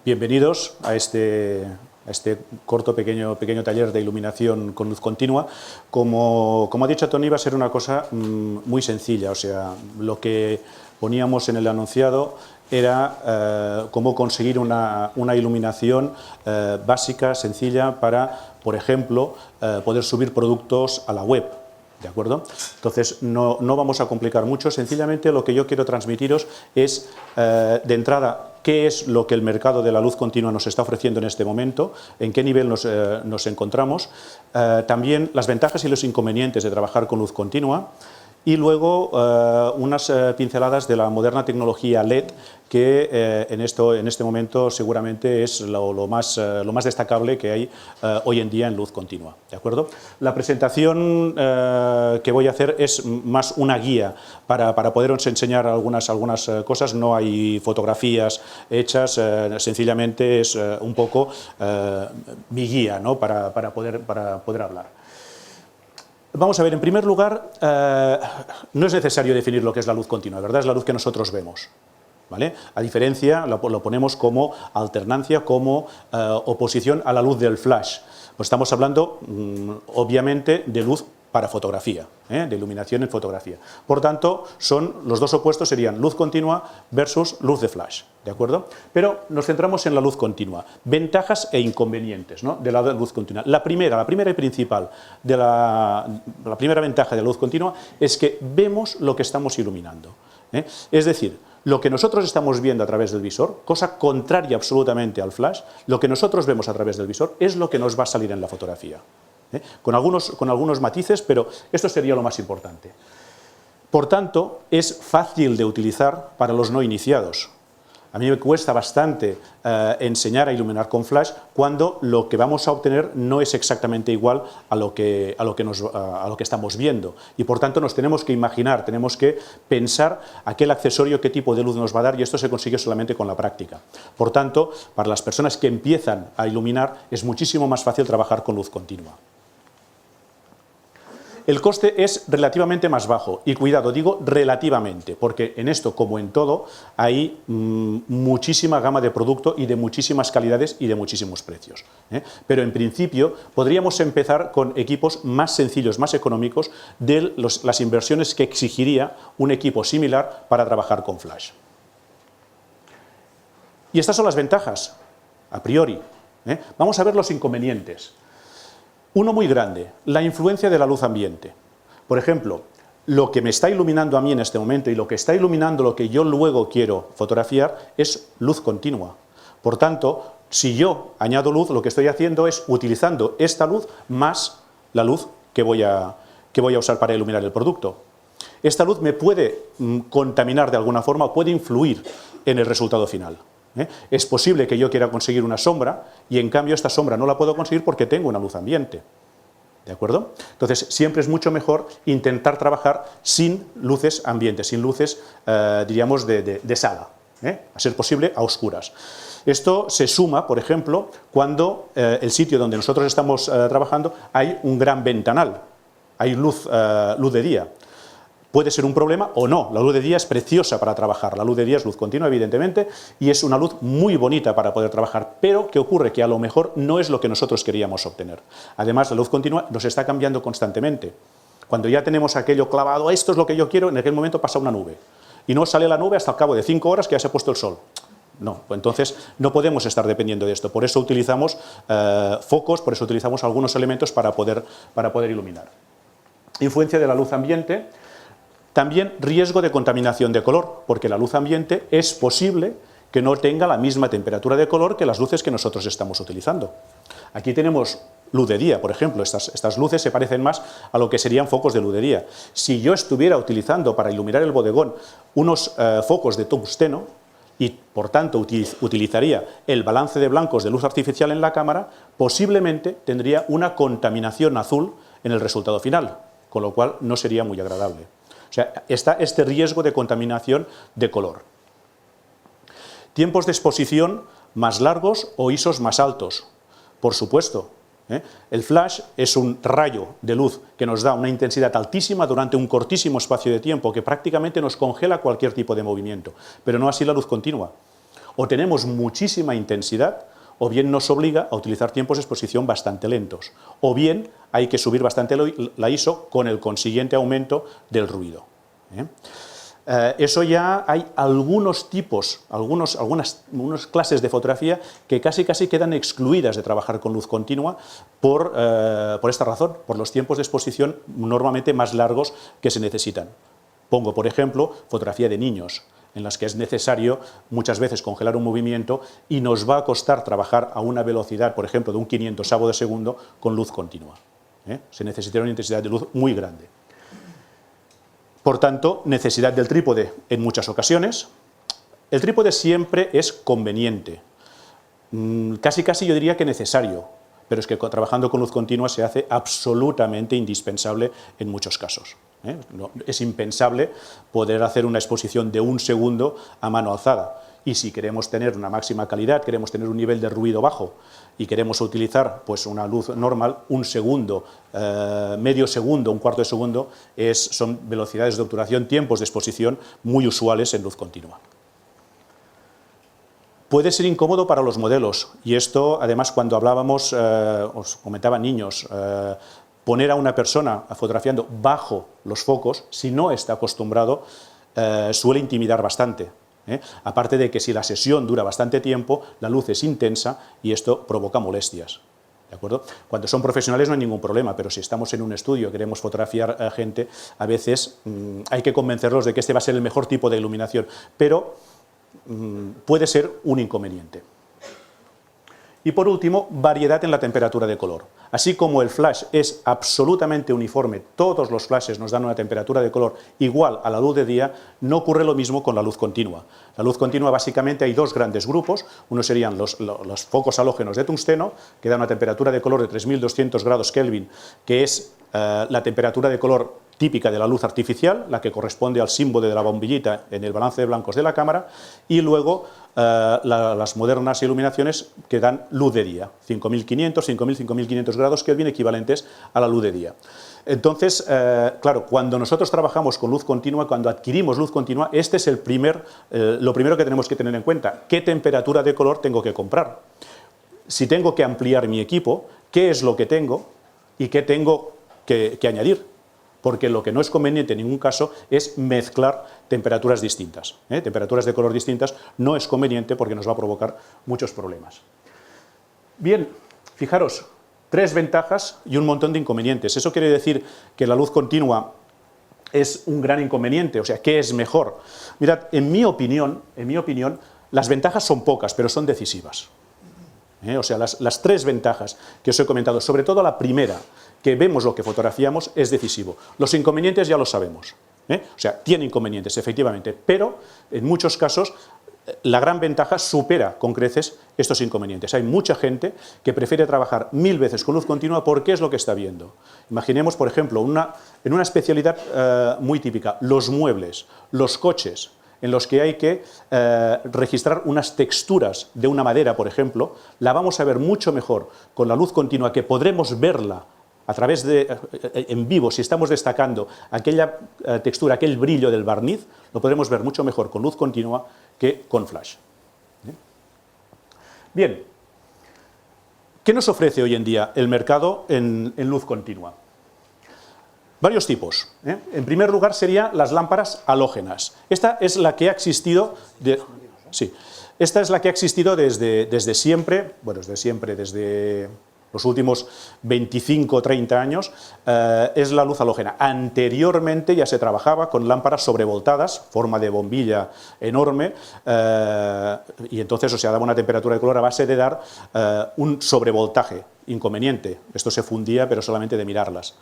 Bienvenidos a este corto, pequeño taller de iluminación con luz continua. Como ha dicho Tony, va a ser una cosa muy sencilla, o sea, lo que poníamos en el anunciado era cómo conseguir una iluminación básica, sencilla, para, por ejemplo, poder subir productos a la web. ¿De acuerdo? Entonces, no vamos a complicar mucho, sencillamente lo que yo quiero transmitiros es, de entrada, qué es lo que el mercado de la luz continua nos está ofreciendo en este momento, en qué nivel nos encontramos, también las ventajas y los inconvenientes de trabajar con luz continua, y luego unas pinceladas de la moderna tecnología LED que en este momento seguramente es lo más destacable que hay hoy en día en luz continua. ¿De acuerdo? La presentación que voy a hacer es más una guía para poderos enseñar algunas cosas. No hay fotografías hechas, sencillamente es un poco mi guía, ¿no? para poder hablar. Vamos a ver, en primer lugar, no es necesario definir lo que es la luz continua, ¿verdad? Es la luz que nosotros vemos, ¿vale? A diferencia, lo ponemos como alternancia, como oposición a la luz del flash. Pues estamos hablando, obviamente, de luz para fotografía, de iluminación en fotografía. Por tanto, los dos opuestos serían luz continua versus luz de flash, ¿de acuerdo? Pero nos centramos en la luz continua, ventajas e inconvenientes, ¿no?, de la luz continua. La primera y principal, la primera ventaja de la luz continua es que vemos lo que estamos iluminando, Es decir, lo que nosotros estamos viendo a través del visor, cosa contraria absolutamente al flash, lo que nosotros vemos a través del visor es lo que nos va a salir en la fotografía. Con algunos matices, pero esto sería lo más importante. Por tanto, es fácil de utilizar para los no iniciados. A mí me cuesta bastante enseñar a iluminar con flash cuando lo que vamos a obtener no es exactamente igual a lo que estamos viendo. Y por tanto nos tenemos que imaginar, tenemos que pensar aquel accesorio, qué tipo de luz nos va a dar, y esto se consigue solamente con la práctica. Por tanto, para las personas que empiezan a iluminar es muchísimo más fácil trabajar con luz continua. El coste es relativamente más bajo, y cuidado, digo relativamente, porque en esto, como en todo, hay muchísima gama de producto y de muchísimas calidades y de muchísimos precios. Pero en principio podríamos empezar con equipos más sencillos, más económicos, de las inversiones que exigiría un equipo similar para trabajar con flash. Y estas son las ventajas, a priori. Vamos a ver los inconvenientes. Uno muy grande, la influencia de la luz ambiente. Por ejemplo, lo que me está iluminando a mí en este momento y lo que está iluminando lo que yo luego quiero fotografiar es luz continua. Por tanto, si yo añado luz, lo que estoy haciendo es utilizando esta luz más la luz que voy a usar para iluminar el producto. Esta luz me puede contaminar de alguna forma, puede influir en el resultado final. Es posible que yo quiera conseguir una sombra y en cambio esta sombra no la puedo conseguir porque tengo una luz ambiente. ¿De acuerdo? Entonces siempre es mucho mejor intentar trabajar sin luces ambientes, sin luces, diríamos, de sala, a ser posible a oscuras. Esto se suma, por ejemplo, cuando el sitio donde nosotros estamos trabajando hay un gran ventanal, hay luz de día. Puede ser un problema o no, la luz de día es preciosa para trabajar, la luz de día es luz continua evidentemente y es una luz muy bonita para poder trabajar, pero ¿qué ocurre? Que a lo mejor no es lo que nosotros queríamos obtener. Además, la luz continua nos está cambiando constantemente. Cuando ya tenemos aquello clavado, esto es lo que yo quiero, en aquel momento pasa una nube y no sale la nube hasta el cabo de 5 horas que ya se ha puesto el sol. No, pues entonces no podemos estar dependiendo de esto, por eso utilizamos focos, por eso utilizamos algunos elementos para poder iluminar. Influencia de la luz ambiente. También riesgo de contaminación de color, porque la luz ambiente es posible que no tenga la misma temperatura de color que las luces que nosotros estamos utilizando. Aquí tenemos luz de día, por ejemplo, estas luces se parecen más a lo que serían focos de luz de día. Si yo estuviera utilizando para iluminar el bodegón unos focos de tungsteno y por tanto utilizaría el balance de blancos de luz artificial en la cámara, posiblemente tendría una contaminación azul en el resultado final, con lo cual no sería muy agradable. O sea, está este riesgo de contaminación de color. Tiempos de exposición más largos o ISOs más altos, por supuesto. El flash es un rayo de luz que nos da una intensidad altísima durante un cortísimo espacio de tiempo que prácticamente nos congela cualquier tipo de movimiento, pero no así la luz continua. O tenemos muchísima intensidad, o bien nos obliga a utilizar tiempos de exposición bastante lentos, o bien hay que subir bastante la ISO con el consiguiente aumento del ruido. Eso ya hay algunos tipos, algunas clases de fotografía que casi quedan excluidas de trabajar con luz continua por esta razón, por los tiempos de exposición normalmente más largos que se necesitan. Pongo, por ejemplo, fotografía de niños, en las que es necesario muchas veces congelar un movimiento y nos va a costar trabajar a una velocidad, por ejemplo, de un 500avo de segundo con luz continua. Se necesita una intensidad de luz muy grande. Por tanto, necesidad del trípode en muchas ocasiones. El trípode siempre es conveniente, casi yo diría que necesario, pero es que trabajando con luz continua se hace absolutamente indispensable en muchos casos. Es impensable poder hacer una exposición de 1 segundo a mano alzada. Y si queremos tener una máxima calidad, queremos tener un nivel de ruido bajo y queremos utilizar pues, una luz normal, 1 segundo, medio segundo, 1/4 de segundo, son velocidades de obturación, tiempos de exposición muy usuales en luz continua. Puede ser incómodo para los modelos, y esto además cuando hablábamos, os comentaba niños, poner a una persona fotografiando bajo los focos, si no está acostumbrado, suele intimidar bastante. Aparte de que si la sesión dura bastante tiempo, la luz es intensa y esto provoca molestias. ¿De acuerdo? Cuando son profesionales no hay ningún problema, pero si estamos en un estudio y queremos fotografiar a gente, a veces hay que convencerlos de que este va a ser el mejor tipo de iluminación, pero puede ser un inconveniente. Y por último, variedad en la temperatura de color. Así como el flash es absolutamente uniforme, todos los flashes nos dan una temperatura de color igual a la luz de día, no ocurre lo mismo con la luz continua. La luz continua básicamente hay 2 grandes grupos, uno serían los focos halógenos de tungsteno, que dan una temperatura de color de 3200 grados Kelvin, que es la temperatura de color típica de la luz artificial, la que corresponde al símbolo de la bombillita en el balance de blancos de la cámara, y luego las modernas iluminaciones que dan luz de día, 5500, 5500 grados Kelvin equivalentes a la luz de día. Entonces, claro, cuando nosotros trabajamos con luz continua, cuando adquirimos luz continua, este es lo primero que tenemos que tener en cuenta. ¿Qué temperatura de color tengo que comprar? Si tengo que ampliar mi equipo, ¿qué es lo que tengo y qué tengo que añadir? Porque lo que no es conveniente en ningún caso es mezclar temperaturas distintas. Temperaturas de color distintas no es conveniente porque nos va a provocar muchos problemas. Bien, fijaros, 3 ventajas y un montón de inconvenientes. Eso quiere decir que la luz continua es un gran inconveniente, o sea, ¿qué es mejor? Mirad, en mi opinión, las ventajas son pocas, pero son decisivas. O sea, las 3 ventajas que os he comentado, sobre todo la primera, que vemos lo que fotografiamos, es decisivo. Los inconvenientes ya lo sabemos. O sea, tiene inconvenientes, efectivamente, pero en muchos casos la gran ventaja supera con creces estos inconvenientes. Hay mucha gente que prefiere trabajar 1000 veces con luz continua porque es lo que está viendo. Imaginemos, por ejemplo, en una especialidad muy típica, los muebles, los coches, en los que hay que registrar unas texturas de una madera, por ejemplo, la vamos a ver mucho mejor con la luz continua, que podremos verla a través en vivo, si estamos destacando aquella textura, aquel brillo del barniz, lo podremos ver mucho mejor con luz continua que con flash. Bien, ¿qué nos ofrece hoy en día el mercado en luz continua? Varios tipos. En primer lugar serían las lámparas halógenas. Esta es la que ha existido esta es la que ha existido desde siempre, bueno, desde los últimos 25 o 30 años, es la luz halógena. Anteriormente ya se trabajaba con lámparas sobrevoltadas, forma de bombilla enorme, y entonces, o sea, daba una temperatura de color a base de dar un sobrevoltaje. Inconveniente, esto se fundía pero solamente de mirarlas.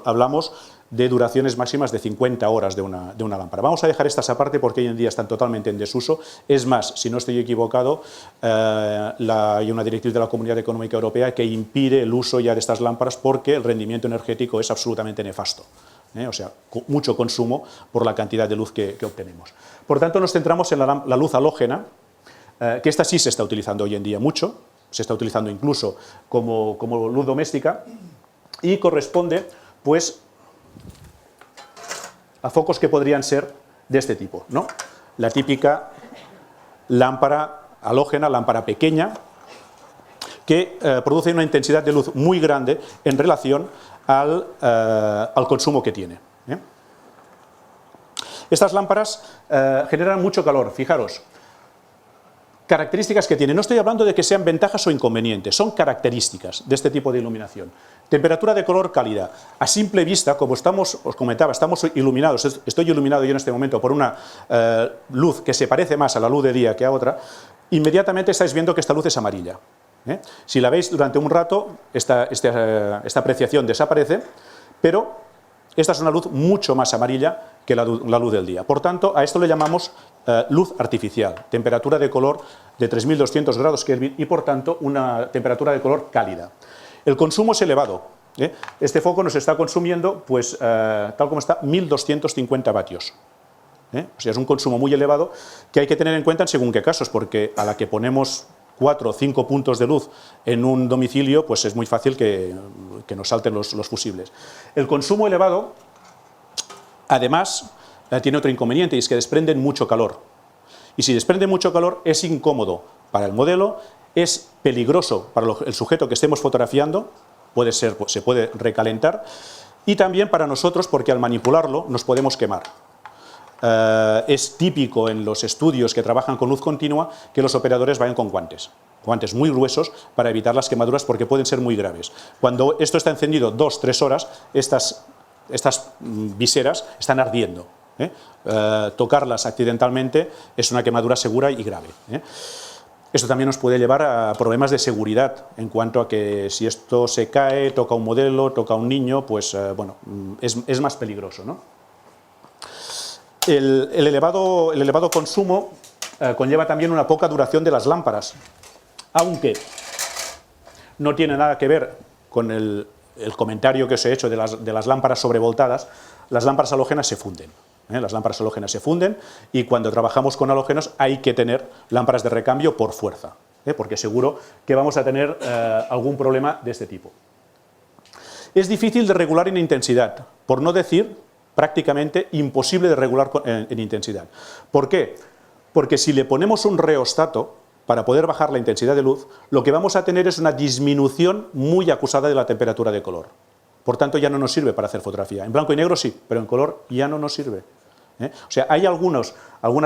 Hablamos de duraciones máximas de 50 horas de una lámpara. Vamos a dejar estas aparte porque hoy en día están totalmente en desuso. Es más, si no estoy equivocado, hay una directriz de la Comunidad Económica Europea que impide el uso ya de estas lámparas porque el rendimiento energético es absolutamente nefasto. O sea, mucho consumo por la cantidad de luz que obtenemos. Por tanto, nos centramos en la luz halógena, que esta sí se está utilizando hoy en día mucho, se está utilizando incluso como luz doméstica y corresponde pues a focos que podrían ser de este tipo, ¿no? La típica lámpara halógena, lámpara pequeña, que produce una intensidad de luz muy grande en relación al consumo que tiene. Estas lámparas generan mucho calor, fijaros. Características que tienen, no estoy hablando de que sean ventajas o inconvenientes, son características de este tipo de iluminación. Temperatura de color cálida. A simple vista, como os comentaba, estamos iluminados, estoy iluminado yo en este momento por una luz que se parece más a la luz de día que a otra, inmediatamente estáis viendo que esta luz es amarilla. Si la veis durante un rato, esta apreciación desaparece, pero esta es una luz mucho más amarilla que la luz del día. Por tanto, a esto le llamamos luz artificial, temperatura de color de 3200 grados Kelvin y por tanto una temperatura de color cálida. El consumo es elevado. Este foco nos está consumiendo, pues tal como está, 1250 vatios. O sea, es un consumo muy elevado que hay que tener en cuenta en según qué casos, porque a la que ponemos 4 o 5 puntos de luz en un domicilio, pues es muy fácil que nos salten los fusibles. El consumo elevado, además, tiene otro inconveniente y es que desprenden mucho calor. Y si desprende mucho calor es incómodo para el modelo, es peligroso para el sujeto que estemos fotografiando, se puede recalentar, y también para nosotros porque al manipularlo nos podemos quemar. Es típico en los estudios que trabajan con luz continua que los operadores vayan con guantes muy gruesos para evitar las quemaduras porque pueden ser muy graves. Cuando esto está encendido 2-3 horas, estas viseras están ardiendo. Tocarlas accidentalmente es una quemadura segura y grave. Esto también nos puede llevar a problemas de seguridad en cuanto a que si esto se cae, toca un modelo, toca un niño, pues bueno, es más peligroso, ¿no? El elevado consumo conlleva también una poca duración de las lámparas, aunque no tiene nada que ver con el comentario que os he hecho de las lámparas sobrevoltadas. Las lámparas halógenas se funden. Las lámparas halógenas se funden y cuando trabajamos con halógenos hay que tener lámparas de recambio por fuerza, porque seguro que vamos a tener algún problema de este tipo. Es difícil de regular en intensidad, por no decir prácticamente imposible de regular en intensidad. ¿Por qué? Porque si le ponemos un reostato para poder bajar la intensidad de luz, lo que vamos a tener es una disminución muy acusada de la temperatura de color. Por tanto, ya no nos sirve para hacer fotografía. En blanco y negro sí, pero en color ya no nos sirve. O sea, hay algunas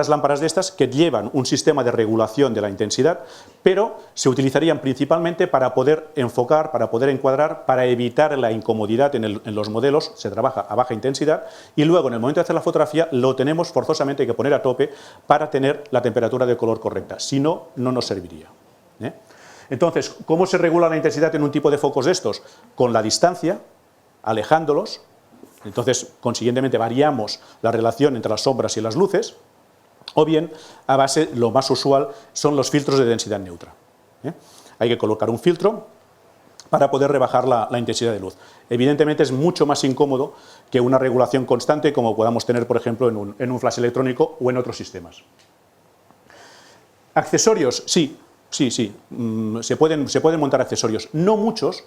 lámparas de estas que llevan un sistema de regulación de la intensidad, pero se utilizarían principalmente para poder enfocar, para poder encuadrar, para evitar la incomodidad en los modelos. Se trabaja a baja intensidad y luego en el momento de hacer la fotografía lo tenemos forzosamente que poner a tope para tener la temperatura de color correcta, si no, no nos serviría. Entonces, ¿cómo se regula la intensidad en un tipo de focos de estos? Con la distancia, alejándolos. Entonces, consiguientemente, variamos la relación entre las sombras y las luces, o bien, a base, lo más usual, son los filtros de densidad neutra. Hay que colocar un filtro para poder rebajar la intensidad de luz. Evidentemente, es mucho más incómodo que una regulación constante como podamos tener, por ejemplo, en un flash electrónico o en otros sistemas. ¿Accesorios? Sí. Se pueden montar accesorios. No muchos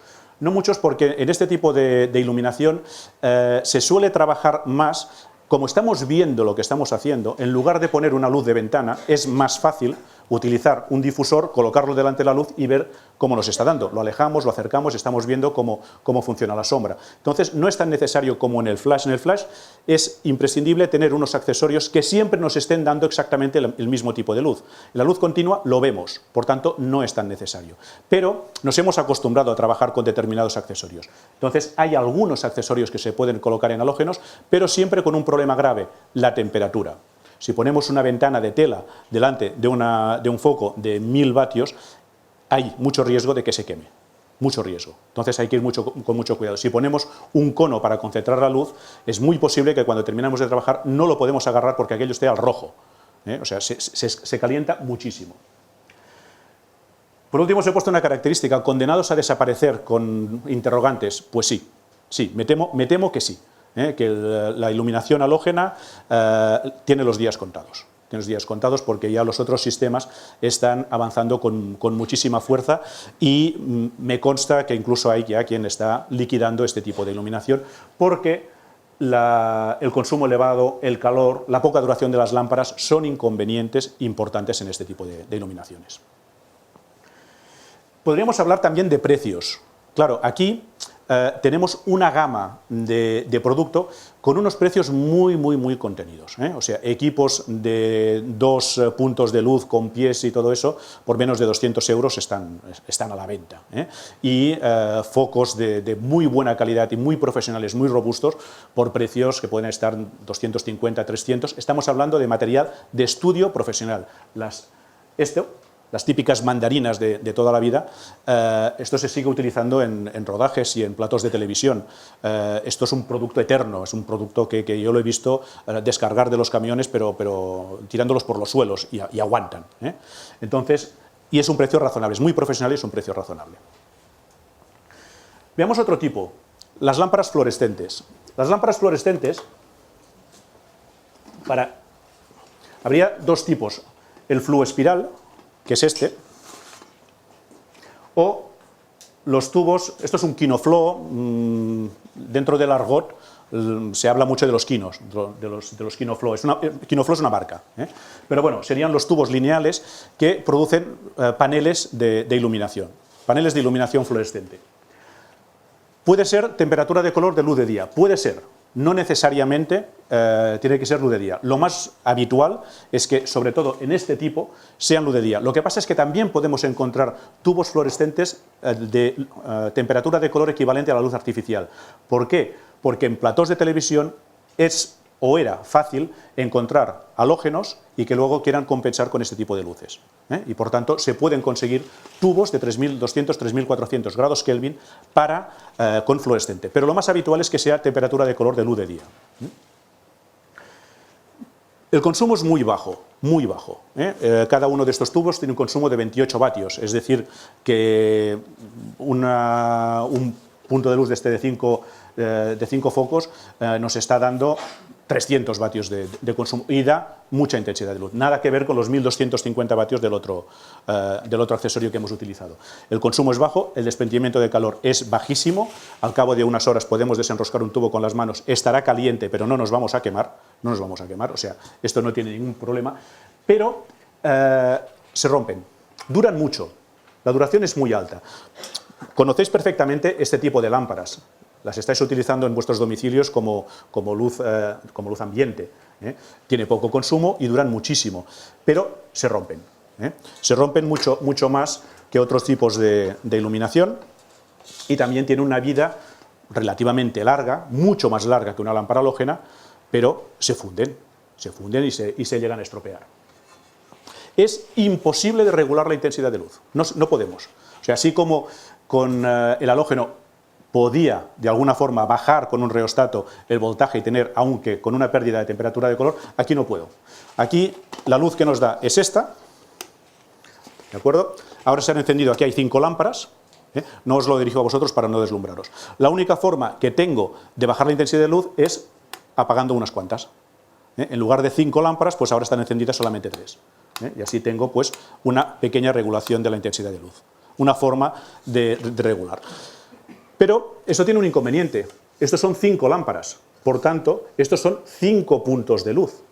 porque en este tipo de iluminación se suele trabajar más, como estamos viendo lo que estamos haciendo, en lugar de poner una luz de ventana, es más fácil utilizar un difusor, colocarlo delante de la luz y ver cómo nos está dando. Lo alejamos, lo acercamos, estamos viendo cómo funciona la sombra. Entonces, no es tan necesario como en el flash. En el flash es imprescindible tener unos accesorios que siempre nos estén dando exactamente el mismo tipo de luz. En la luz continua lo vemos, por tanto, no es tan necesario. Pero nos hemos acostumbrado a trabajar con determinados accesorios. Entonces, hay algunos accesorios que se pueden colocar en halógenos, pero siempre con un problema grave, la temperatura. Si ponemos una ventana de tela delante de un foco de 1000 vatios, hay mucho riesgo de que se queme, mucho riesgo. Entonces hay que ir con mucho cuidado. Si ponemos un cono para concentrar la luz, es muy posible que cuando terminamos de trabajar no lo podemos agarrar porque aquello esté al rojo. O sea, se calienta muchísimo. Por último, os he puesto una característica, condenados a desaparecer con interrogantes. Pues sí, me temo que sí. Que la iluminación halógena tiene los días contados. Tiene los días contados porque ya los otros sistemas están avanzando con muchísima fuerza y me consta que incluso hay ya quien está liquidando este tipo de iluminación porque el consumo elevado, el calor, la poca duración de las lámparas son inconvenientes importantes en este tipo de iluminaciones. Podríamos hablar también de precios. Claro, aquí tenemos una gama de producto con unos precios muy contenidos, ¿eh? O sea, equipos de 2 puntos de luz con pies y todo eso, por menos de 200 euros están a la venta, ¿eh? Y focos de muy buena calidad y muy profesionales, muy robustos, por precios que pueden estar 250, 300. Estamos hablando de material de estudio profesional. Las típicas mandarinas de toda la vida, esto se sigue utilizando en rodajes y en platos de televisión. Esto es un producto eterno, es un producto que yo lo he visto descargar de los camiones, pero tirándolos por los suelos y aguantan, ¿eh? Entonces, y es un precio razonable, es muy profesional y es un precio razonable. Veamos otro tipo, las lámparas fluorescentes. Las lámparas fluorescentes, habría dos tipos, el fluoespiral, que es este, o los tubos, esto es un quinoflow, dentro del argot se habla mucho de los quinos, de los quinoflow, quinoflow es una marca, ¿eh? Pero bueno, serían los tubos lineales que producen paneles de iluminación fluorescente. Puede ser temperatura de color de luz de día, puede ser. No necesariamente tiene que ser luz de día. Lo más habitual es que, sobre todo en este tipo, sean luz de día. Lo que pasa es que también podemos encontrar tubos fluorescentes de temperatura de color equivalente a la luz artificial. ¿Por qué? Porque en platós de televisión era fácil encontrar halógenos y que luego quieran compensar con este tipo de luces, ¿eh? Y por tanto se pueden conseguir tubos de 3200, 3400 grados Kelvin con fluorescente, pero lo más habitual es que sea temperatura de color de luz de día. El consumo es muy bajo, ¿eh? Cada uno de estos tubos tiene un consumo de 28 vatios, es decir, que un punto de luz de 5 focos nos está dando 300 vatios de consumo y da mucha intensidad de luz. Nada que ver con los 1250 vatios del otro accesorio que hemos utilizado. El consumo es bajo, el desprendimiento de calor es bajísimo, al cabo de unas horas podemos desenroscar un tubo con las manos, estará caliente pero no nos vamos a quemar, o sea, esto no tiene ningún problema, pero se rompen, duran mucho, la duración es muy alta. Conocéis perfectamente este tipo de lámparas. Las estáis utilizando en vuestros domicilios como luz ambiente, ¿eh? Tiene poco consumo y duran muchísimo, pero se rompen, ¿eh? Se rompen mucho más que otros tipos de iluminación y también tiene una vida relativamente larga, mucho más larga que una lámpara halógena, pero se funden y se llegan a estropear. Es imposible de regular la intensidad de luz, no podemos. O sea, así como con el halógeno podía, de alguna forma, bajar con un reostato el voltaje y tener, aunque con una pérdida de temperatura de color, aquí no puedo. Aquí la luz que nos da es esta, ¿de acuerdo? Ahora se han encendido, aquí hay 5 lámparas, ¿eh? No os lo dirijo a vosotros para no deslumbraros. La única forma que tengo de bajar la intensidad de luz es apagando unas cuantas, ¿eh? En lugar de 5 lámparas, pues ahora están encendidas solamente 3, ¿eh? Y así tengo pues una pequeña regulación de la intensidad de luz, una forma de regular. Pero eso tiene un inconveniente, estos son 5 lámparas, por tanto, estos son 5 puntos de luz.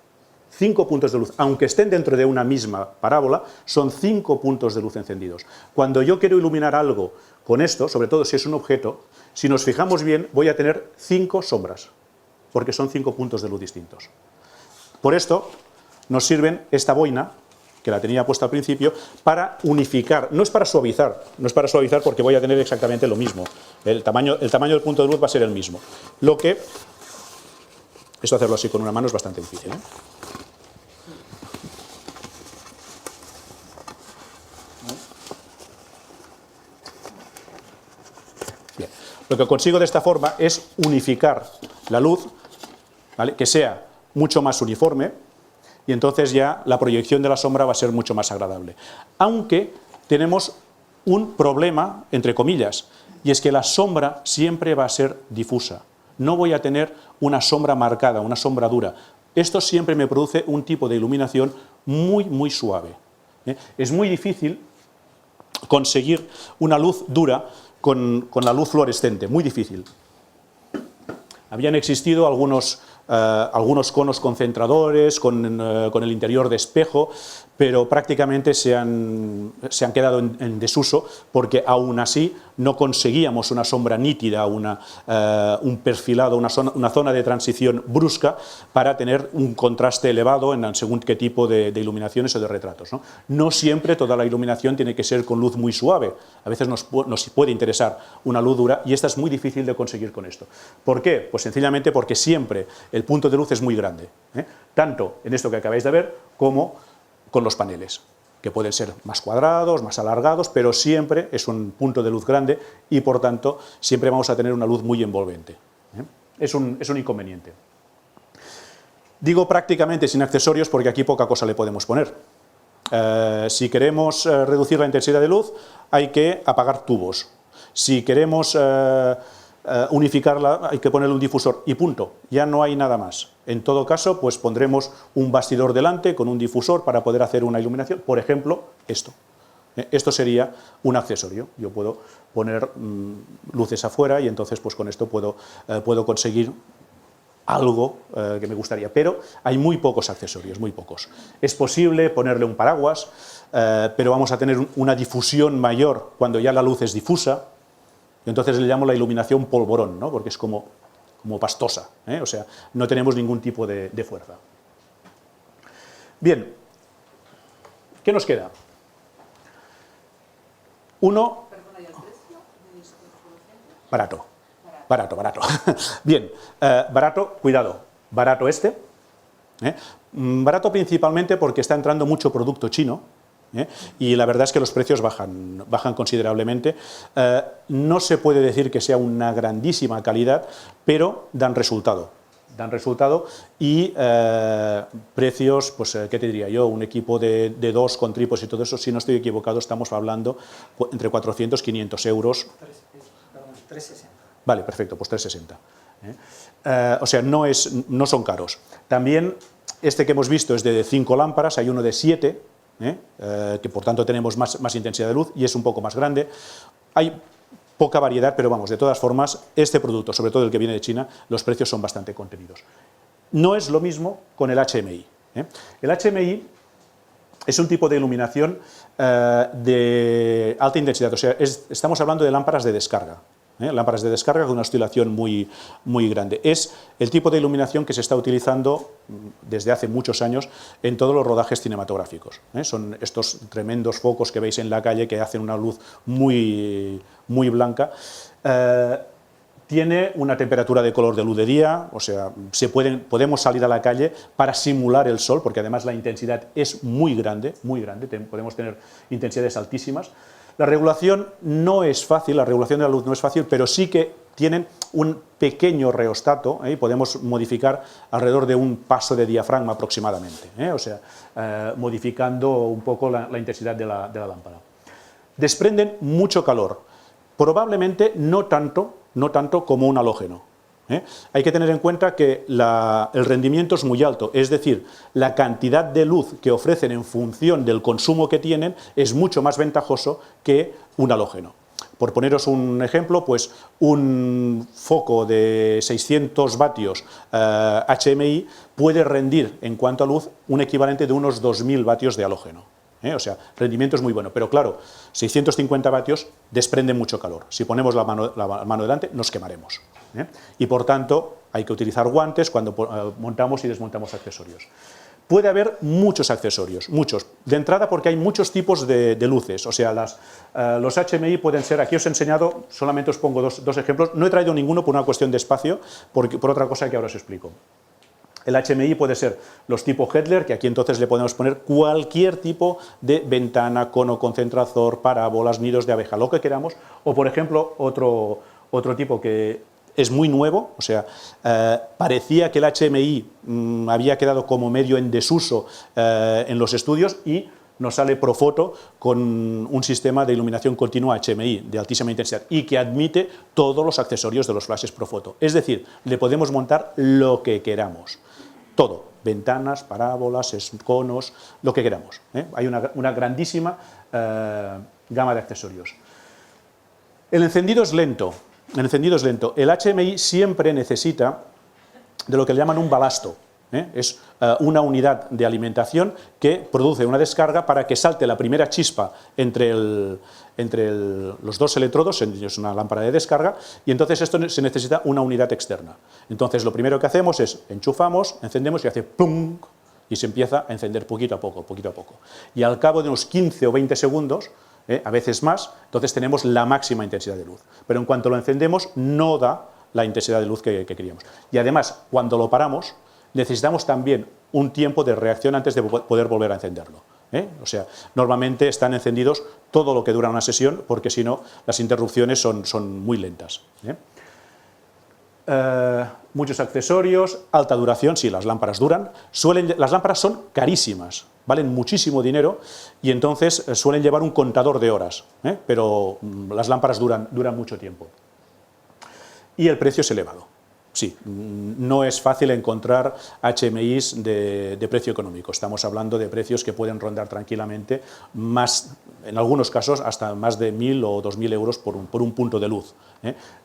5 puntos de luz, aunque estén dentro de una misma parábola, son 5 puntos de luz encendidos. Cuando yo quiero iluminar algo con esto, sobre todo si es un objeto, si nos fijamos bien, voy a tener 5 sombras, porque son 5 puntos de luz distintos. Por esto nos sirven esta boina, que la tenía puesta al principio, para unificar, no es para suavizar porque voy a tener exactamente lo mismo, el tamaño del punto de luz va a ser el mismo, esto hacerlo así con una mano es bastante difícil, ¿eh? Bien. Lo que consigo de esta forma es unificar la luz, ¿vale? Que sea mucho más uniforme, y entonces ya la proyección de la sombra va a ser mucho más agradable. Aunque tenemos un problema, entre comillas, y es que la sombra siempre va a ser difusa. No voy a tener una sombra marcada, una sombra dura. Esto siempre me produce un tipo de iluminación muy suave, ¿eh? Es muy difícil conseguir una luz dura con la luz fluorescente, muy difícil. Habían existido algunos conos concentradores con el interior de espejo, pero prácticamente se han quedado en desuso, porque aún así no conseguíamos una sombra nítida, un perfilado, una zona de transición brusca para tener un contraste elevado en según qué tipo de iluminaciones o de retratos, ¿no? No siempre toda la iluminación tiene que ser con luz muy suave, a veces nos puede interesar una luz dura, y esta es muy difícil de conseguir con esto. ¿Por qué? Pues sencillamente porque siempre el punto de luz es muy grande, tanto en esto que acabáis de ver como con los paneles, que pueden ser más cuadrados, más alargados, pero siempre es un punto de luz grande y por tanto siempre vamos a tener una luz muy envolvente. Es un inconveniente. Digo prácticamente sin accesorios porque aquí poca cosa le podemos poner. Si queremos reducir la intensidad de luz, hay que apagar tubos. Si queremos unificarla, hay que ponerle un difusor y punto, ya no hay nada más. En todo caso, pues pondremos un bastidor delante con un difusor para poder hacer una iluminación, por ejemplo, esto. Esto sería un accesorio. Yo puedo poner luces afuera y entonces pues con esto puedo conseguir algo que me gustaría, pero hay muy pocos accesorios, muy pocos. Es posible ponerle un paraguas, pero vamos a tener una difusión mayor cuando ya la luz es difusa. Entonces le llamo la iluminación polvorón, ¿no? Porque es como pastosa, o sea, no tenemos ningún tipo de fuerza. Bien, ¿qué nos queda? Uno, Perdona, ¿y el precio de esto? barato. Barato. Bien, barato, cuidado, barato este. Barato principalmente porque está entrando mucho producto chino, y la verdad es que los precios bajan considerablemente. No se puede decir que sea una grandísima calidad, pero dan resultado y precios, pues, ¿qué te diría yo? Un equipo de 2 con trípodes y todo eso, si no estoy equivocado, estamos hablando entre 400 y 500 euros. 360. Vale, perfecto, pues 360. O sea, no son caros. También este que hemos visto es de 5 lámparas, hay uno de 7, que por tanto tenemos más intensidad de luz y es un poco más grande. Hay poca variedad, pero vamos, de todas formas, este producto, sobre todo el que viene de China, los precios son bastante contenidos. No es lo mismo con el HMI. El HMI es un tipo de iluminación de alta intensidad, o sea, estamos hablando de lámparas de descarga. Lámparas de descarga con una oscilación muy grande. Es el tipo de iluminación que se está utilizando desde hace muchos años en todos los rodajes cinematográficos. Son estos tremendos focos que veis en la calle que hacen una luz muy blanca. Tiene una temperatura de color de luz de día, o sea, podemos salir a la calle para simular el sol, porque además la intensidad es muy grande, podemos tener intensidades altísimas. La regulación no es fácil, la regulación de la luz no es fácil, pero sí que tienen un pequeño reostato, y podemos modificar alrededor de un paso de diafragma aproximadamente, o sea, modificando un poco la intensidad de la lámpara. Desprenden mucho calor, probablemente no tanto como un halógeno. Hay que tener en cuenta que el rendimiento es muy alto, es decir, la cantidad de luz que ofrecen en función del consumo que tienen es mucho más ventajoso que un halógeno. Por poneros un ejemplo, pues un foco de 600 vatios HMI puede rendir en cuanto a luz un equivalente de unos 2000 vatios de halógeno. O sea, rendimiento es muy bueno, pero claro, 650 vatios desprenden mucho calor. Si ponemos la mano delante, nos quemaremos. Y por tanto, hay que utilizar guantes cuando montamos y desmontamos accesorios. Puede haber muchos accesorios, muchos. De entrada porque hay muchos tipos de luces, o sea, los HMI pueden ser, aquí os he enseñado, solamente os pongo dos ejemplos, no he traído ninguno por una cuestión de espacio, por otra cosa que ahora os explico. El HMI puede ser los tipo Hedler, que aquí entonces le podemos poner cualquier tipo de ventana, cono concentrador, parábolas, nidos de abeja, lo que queramos, o por ejemplo otro tipo que es muy nuevo, o sea, parecía que el HMI había quedado como medio en desuso en los estudios y nos sale Profoto con un sistema de iluminación continua HMI de altísima intensidad y que admite todos los accesorios de los flashes Profoto. Es decir, le podemos montar lo que queramos. Todo, ventanas, parábolas, conos, lo que queramos. Hay una grandísima gama de accesorios. El encendido es lento. El encendido es lento. El HMI siempre necesita de lo que le llaman un balasto. Es una unidad de alimentación que produce una descarga para que salte la primera chispa entre los dos electrodos, es una lámpara de descarga, y entonces esto se necesita una unidad externa. Entonces lo primero que hacemos es enchufamos, encendemos y hace ¡pum! Y se empieza a encender poquito a poco, poquito a poco. Y al cabo de unos 15 o 20 segundos, a veces más, entonces tenemos la máxima intensidad de luz. Pero en cuanto lo encendemos, no da la intensidad de luz que queríamos. Y además, cuando lo paramos, necesitamos también un tiempo de reacción antes de poder volver a encenderlo. O sea, normalmente están encendidos todo lo que dura una sesión, porque si no, las interrupciones son muy lentas. Muchos accesorios, alta duración, sí, las lámparas duran. Las lámparas son carísimas, valen muchísimo dinero y entonces suelen llevar un contador de horas, pero las lámparas duran mucho tiempo. Y el precio es elevado. Sí, no es fácil encontrar HMIs de precio económico. Estamos hablando de precios que pueden rondar tranquilamente más, en algunos casos, hasta más de 1.000 o 2.000 euros por un punto de luz.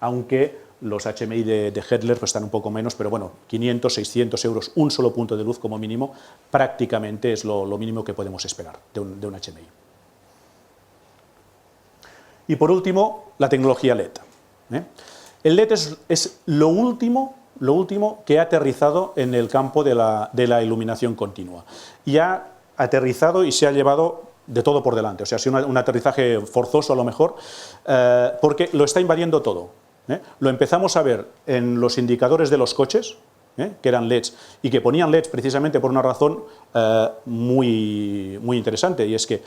Aunque los HMI de Hedler pues, están un poco menos, pero bueno, 500, 600 euros, un solo punto de luz como mínimo, prácticamente es lo mínimo que podemos esperar de un HMI. Y por último, la tecnología LED. El LED es lo último que ha aterrizado en el campo de la iluminación continua. Y ha aterrizado y se ha llevado de todo por delante. O sea, ha sido un aterrizaje forzoso a lo mejor, porque lo está invadiendo todo. Lo empezamos a ver en los indicadores de los coches, que eran LEDs, y que ponían LEDs precisamente por una razón muy interesante, y es que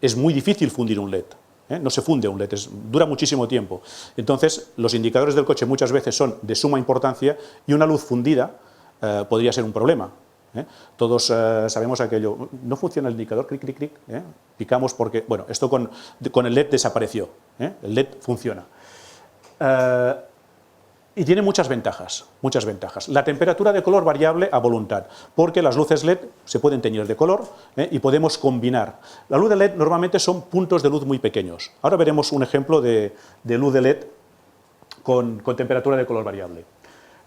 es muy difícil fundir un LED. No se funde un LED, dura muchísimo tiempo. Entonces, los indicadores del coche muchas veces son de suma importancia y una luz fundida podría ser un problema. Todos sabemos aquello, no funciona el indicador, clic, clic, clic, picamos porque, bueno, esto con el LED desapareció, el LED funciona. Y tiene muchas ventajas, muchas ventajas. La temperatura de color variable a voluntad, porque las luces LED se pueden teñir de color y podemos combinar. La luz de LED normalmente son puntos de luz muy pequeños. Ahora veremos un ejemplo de luz de LED con temperatura de color variable.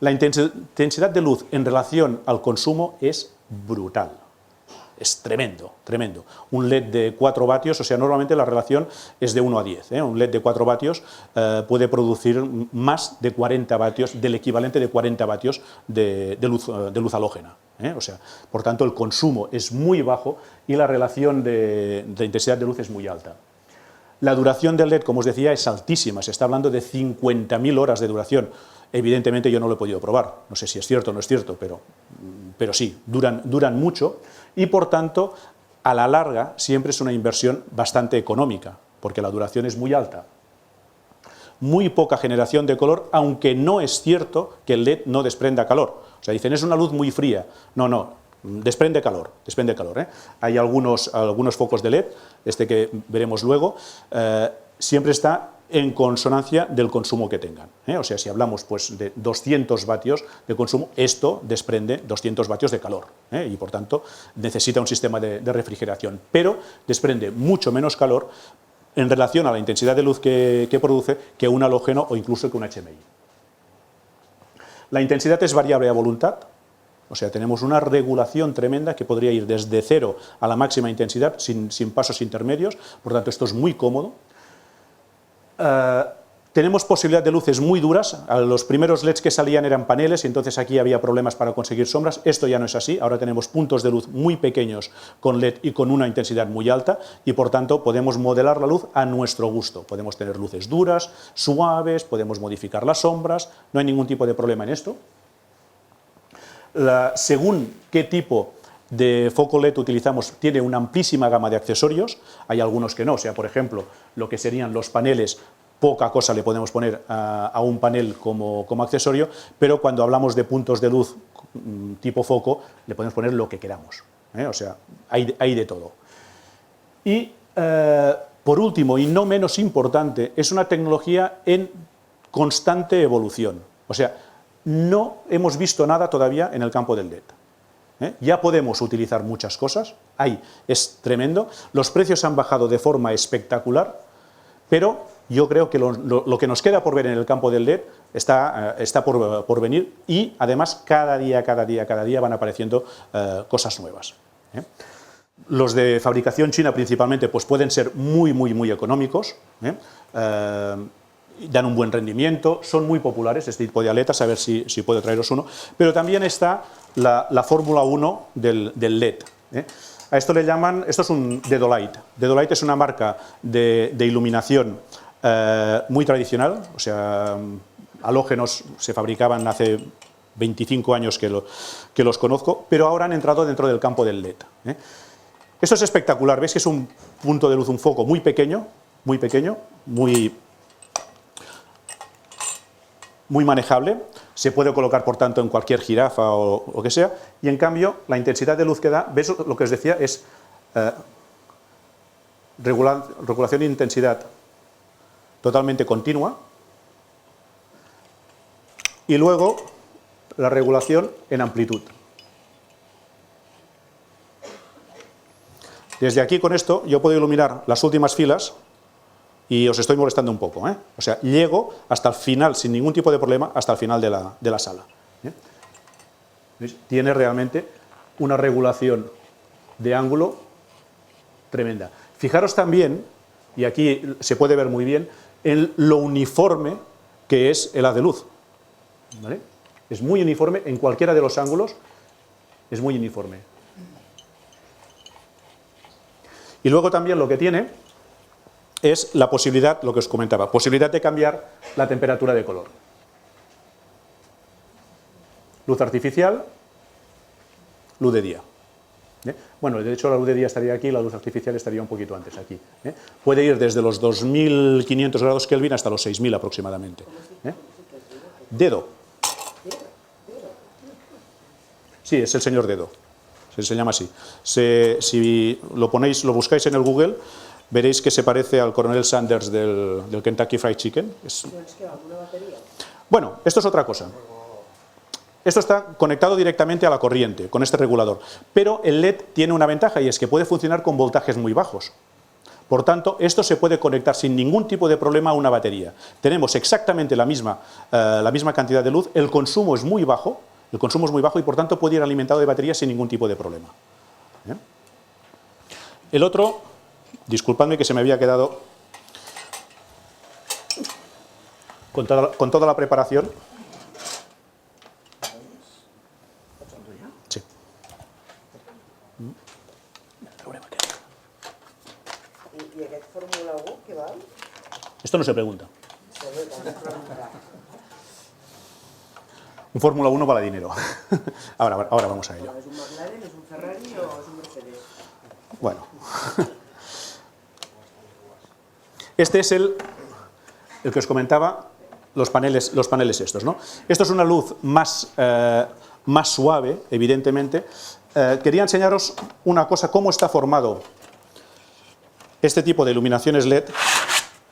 La intensidad de luz en relación al consumo es brutal. Es tremendo, tremendo. Un LED de 4 vatios, o sea, normalmente la relación es de 1 a 10. Un LED de 4 vatios puede producir más de 40 vatios, del equivalente de 40 vatios de luz halógena. O sea, por tanto, el consumo es muy bajo y la relación de intensidad de luz es muy alta. La duración del LED, como os decía, es altísima. Se está hablando de 50.000 horas de duración. Evidentemente yo no lo he podido probar. No sé si es cierto o no es cierto, pero sí, duran mucho. Y por tanto, a la larga siempre es una inversión bastante económica, porque la duración es muy alta. Muy poca generación de color, aunque no es cierto que el LED no desprenda calor. O sea, dicen, es una luz muy fría. No, desprende calor, desprende calor. Hay algunos focos de LED, este que veremos luego, siempre está en consonancia del consumo que tengan. O sea, si hablamos pues, de 200 vatios de consumo, esto desprende 200 vatios de calor y por tanto necesita un sistema de refrigeración, pero desprende mucho menos calor en relación a la intensidad de luz que produce que un halógeno o incluso que un HMI. La intensidad es variable a voluntad, o sea, tenemos una regulación tremenda que podría ir desde 0 a la máxima intensidad sin pasos intermedios, por tanto esto es muy cómodo. Tenemos posibilidad de luces muy duras. Los primeros LEDs que salían eran paneles y entonces aquí había problemas para conseguir sombras. Esto ya no es así, ahora tenemos puntos de luz muy pequeños con LED y con una intensidad muy alta y por tanto podemos modelar la luz a nuestro gusto. Podemos tener luces duras, suaves, podemos modificar las sombras, no hay ningún tipo de problema en esto. Según qué tipo de foco LED utilizamos, tiene una amplísima gama de accesorios, hay algunos que no, o sea, por ejemplo, lo que serían los paneles, poca cosa le podemos poner a un panel como accesorio, pero cuando hablamos de puntos de luz tipo foco, le podemos poner lo que queramos, o sea, hay de todo. Y por último, y no menos importante, es una tecnología en constante evolución, o sea, no hemos visto nada todavía en el campo del LED. Ya podemos utilizar muchas cosas, es tremendo, los precios han bajado de forma espectacular, pero yo creo que lo que nos queda por ver en el campo del LED está por venir, y además cada día van apareciendo cosas nuevas. Los de fabricación china principalmente pues pueden ser muy económicos, dan un buen rendimiento, son muy populares este tipo de aletas, a ver si puedo traeros uno, pero también está la Fórmula 1 del LED. A esto le llaman, esto es un Dedolite. Dedolite es una marca de iluminación muy tradicional, o sea, halógenos se fabricaban hace 25 años que los conozco, pero ahora han entrado dentro del campo del LED. Esto es espectacular, veis que es un punto de luz, un foco muy pequeño, muy manejable, se puede colocar por tanto en cualquier jirafa o lo que sea, y en cambio la intensidad de luz que da, ¿ves lo que os decía? Es regulación de intensidad totalmente continua, y luego la regulación en amplitud. Desde aquí con esto yo puedo iluminar las últimas filas y os estoy molestando un poco, o sea, llego hasta el final sin ningún tipo de problema, hasta el final de la sala. ¿Veis? Tiene realmente una regulación de ángulo tremenda. Fijaros también, y aquí se puede ver muy bien, en lo uniforme que es el haz de luz. ¿Vale? Es muy uniforme en cualquiera de los ángulos, es muy uniforme. Y luego también lo que tiene es la posibilidad, lo que os comentaba, posibilidad de cambiar la temperatura de color. Luz artificial, luz de día. Bueno, de hecho la luz de día estaría aquí, la luz artificial estaría un poquito antes aquí. Puede ir desde los 2500 grados Kelvin hasta los 6000 aproximadamente. Dedo. Sí, es el señor Dedo, se llama así. Si lo buscáis en el Google, veréis que se parece al coronel Sanders del Kentucky Fried Chicken. Bueno, esto es otra cosa. Esto está conectado directamente a la corriente, con este regulador. Pero el LED tiene una ventaja, y es que puede funcionar con voltajes muy bajos. Por tanto, esto se puede conectar sin ningún tipo de problema a una batería. Tenemos exactamente la misma cantidad de luz, el consumo es muy bajo, y por tanto puede ir alimentado de batería sin ningún tipo de problema. El otro, disculpadme que se me había quedado con toda la preparación. Sí. I aquest Fórmula 1 què val? Esto no se pregunta. Un Fórmula 1 vale dinero. Ahora vamos a ello. ¿Es un McLaren, es un Ferrari o es un Mercedes? Bueno. Este es el que os comentaba, los paneles estos, ¿no? Esto es una luz más suave, evidentemente. Quería enseñaros una cosa, cómo está formado este tipo de iluminaciones LED,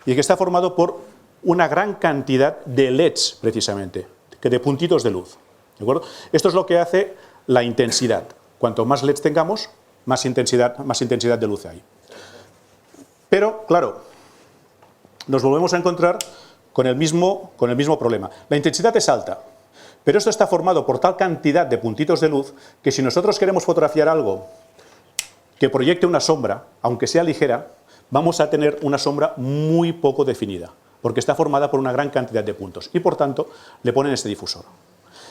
y que está formado por una gran cantidad de LEDs, precisamente, de puntitos de luz. ¿De acuerdo? Esto es lo que hace la intensidad. Cuanto más LEDs tengamos, más intensidad de luz hay. Pero, claro, nos volvemos a encontrar con el mismo problema. La intensidad es alta, pero esto está formado por tal cantidad de puntitos de luz que si nosotros queremos fotografiar algo que proyecte una sombra, aunque sea ligera, vamos a tener una sombra muy poco definida, porque está formada por una gran cantidad de puntos, y por tanto le ponen este difusor.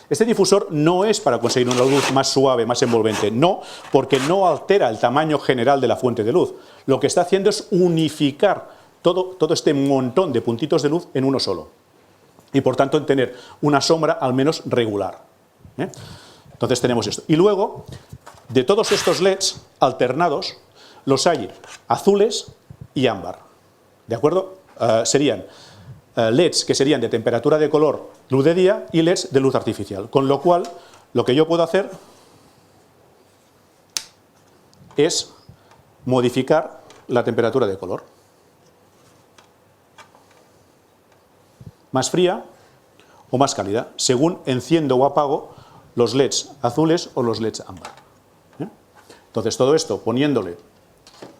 Este difusor no es para conseguir una luz más suave, más envolvente, no, porque no altera el tamaño general de la fuente de luz. Lo que está haciendo es unificar todo este montón de puntitos de luz en uno solo, y por tanto en tener una sombra al menos regular. Entonces tenemos esto. Y luego, de todos estos LEDs alternados, los hay azules y ámbar. ¿De acuerdo? Serían LEDs que serían de temperatura de color, luz de día, y LEDs de luz artificial. Con lo cual, lo que yo puedo hacer es modificar la temperatura de color. Más fría o más cálida, según enciendo o apago los LEDs azules o los LEDs ámbar. Entonces todo esto poniéndole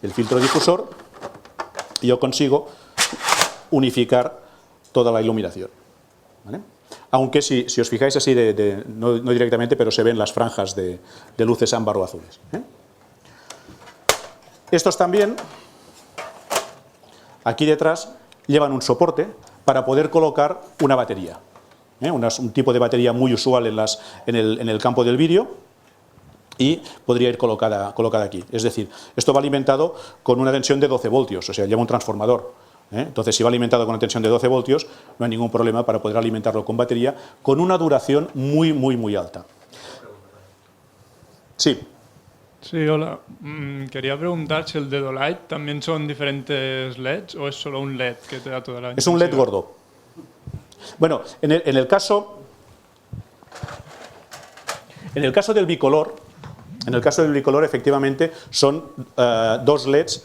el filtro difusor, yo consigo unificar toda la iluminación, ¿vale? Aunque si os fijáis así, no directamente, pero se ven las franjas de luces ámbar o azules, ¿eh? Estos también, aquí detrás, llevan un soporte para poder colocar una batería, ¿eh? Un tipo de batería muy usual en el campo del vídeo, y podría ir colocada aquí. Es decir, esto va alimentado con una tensión de 12 voltios, o sea, lleva un transformador, ¿eh? Entonces, si va alimentado con una tensión de 12 voltios, no hay ningún problema para poder alimentarlo con batería, con una duración muy, muy, muy alta. Sí. Sí, hola. Quería preguntar si el Dedolight también son diferentes LEDs o es solo un LED que te da toda la Es un LED intensidad. gordo. Bueno, en el caso del bicolor, efectivamente, son dos LEDs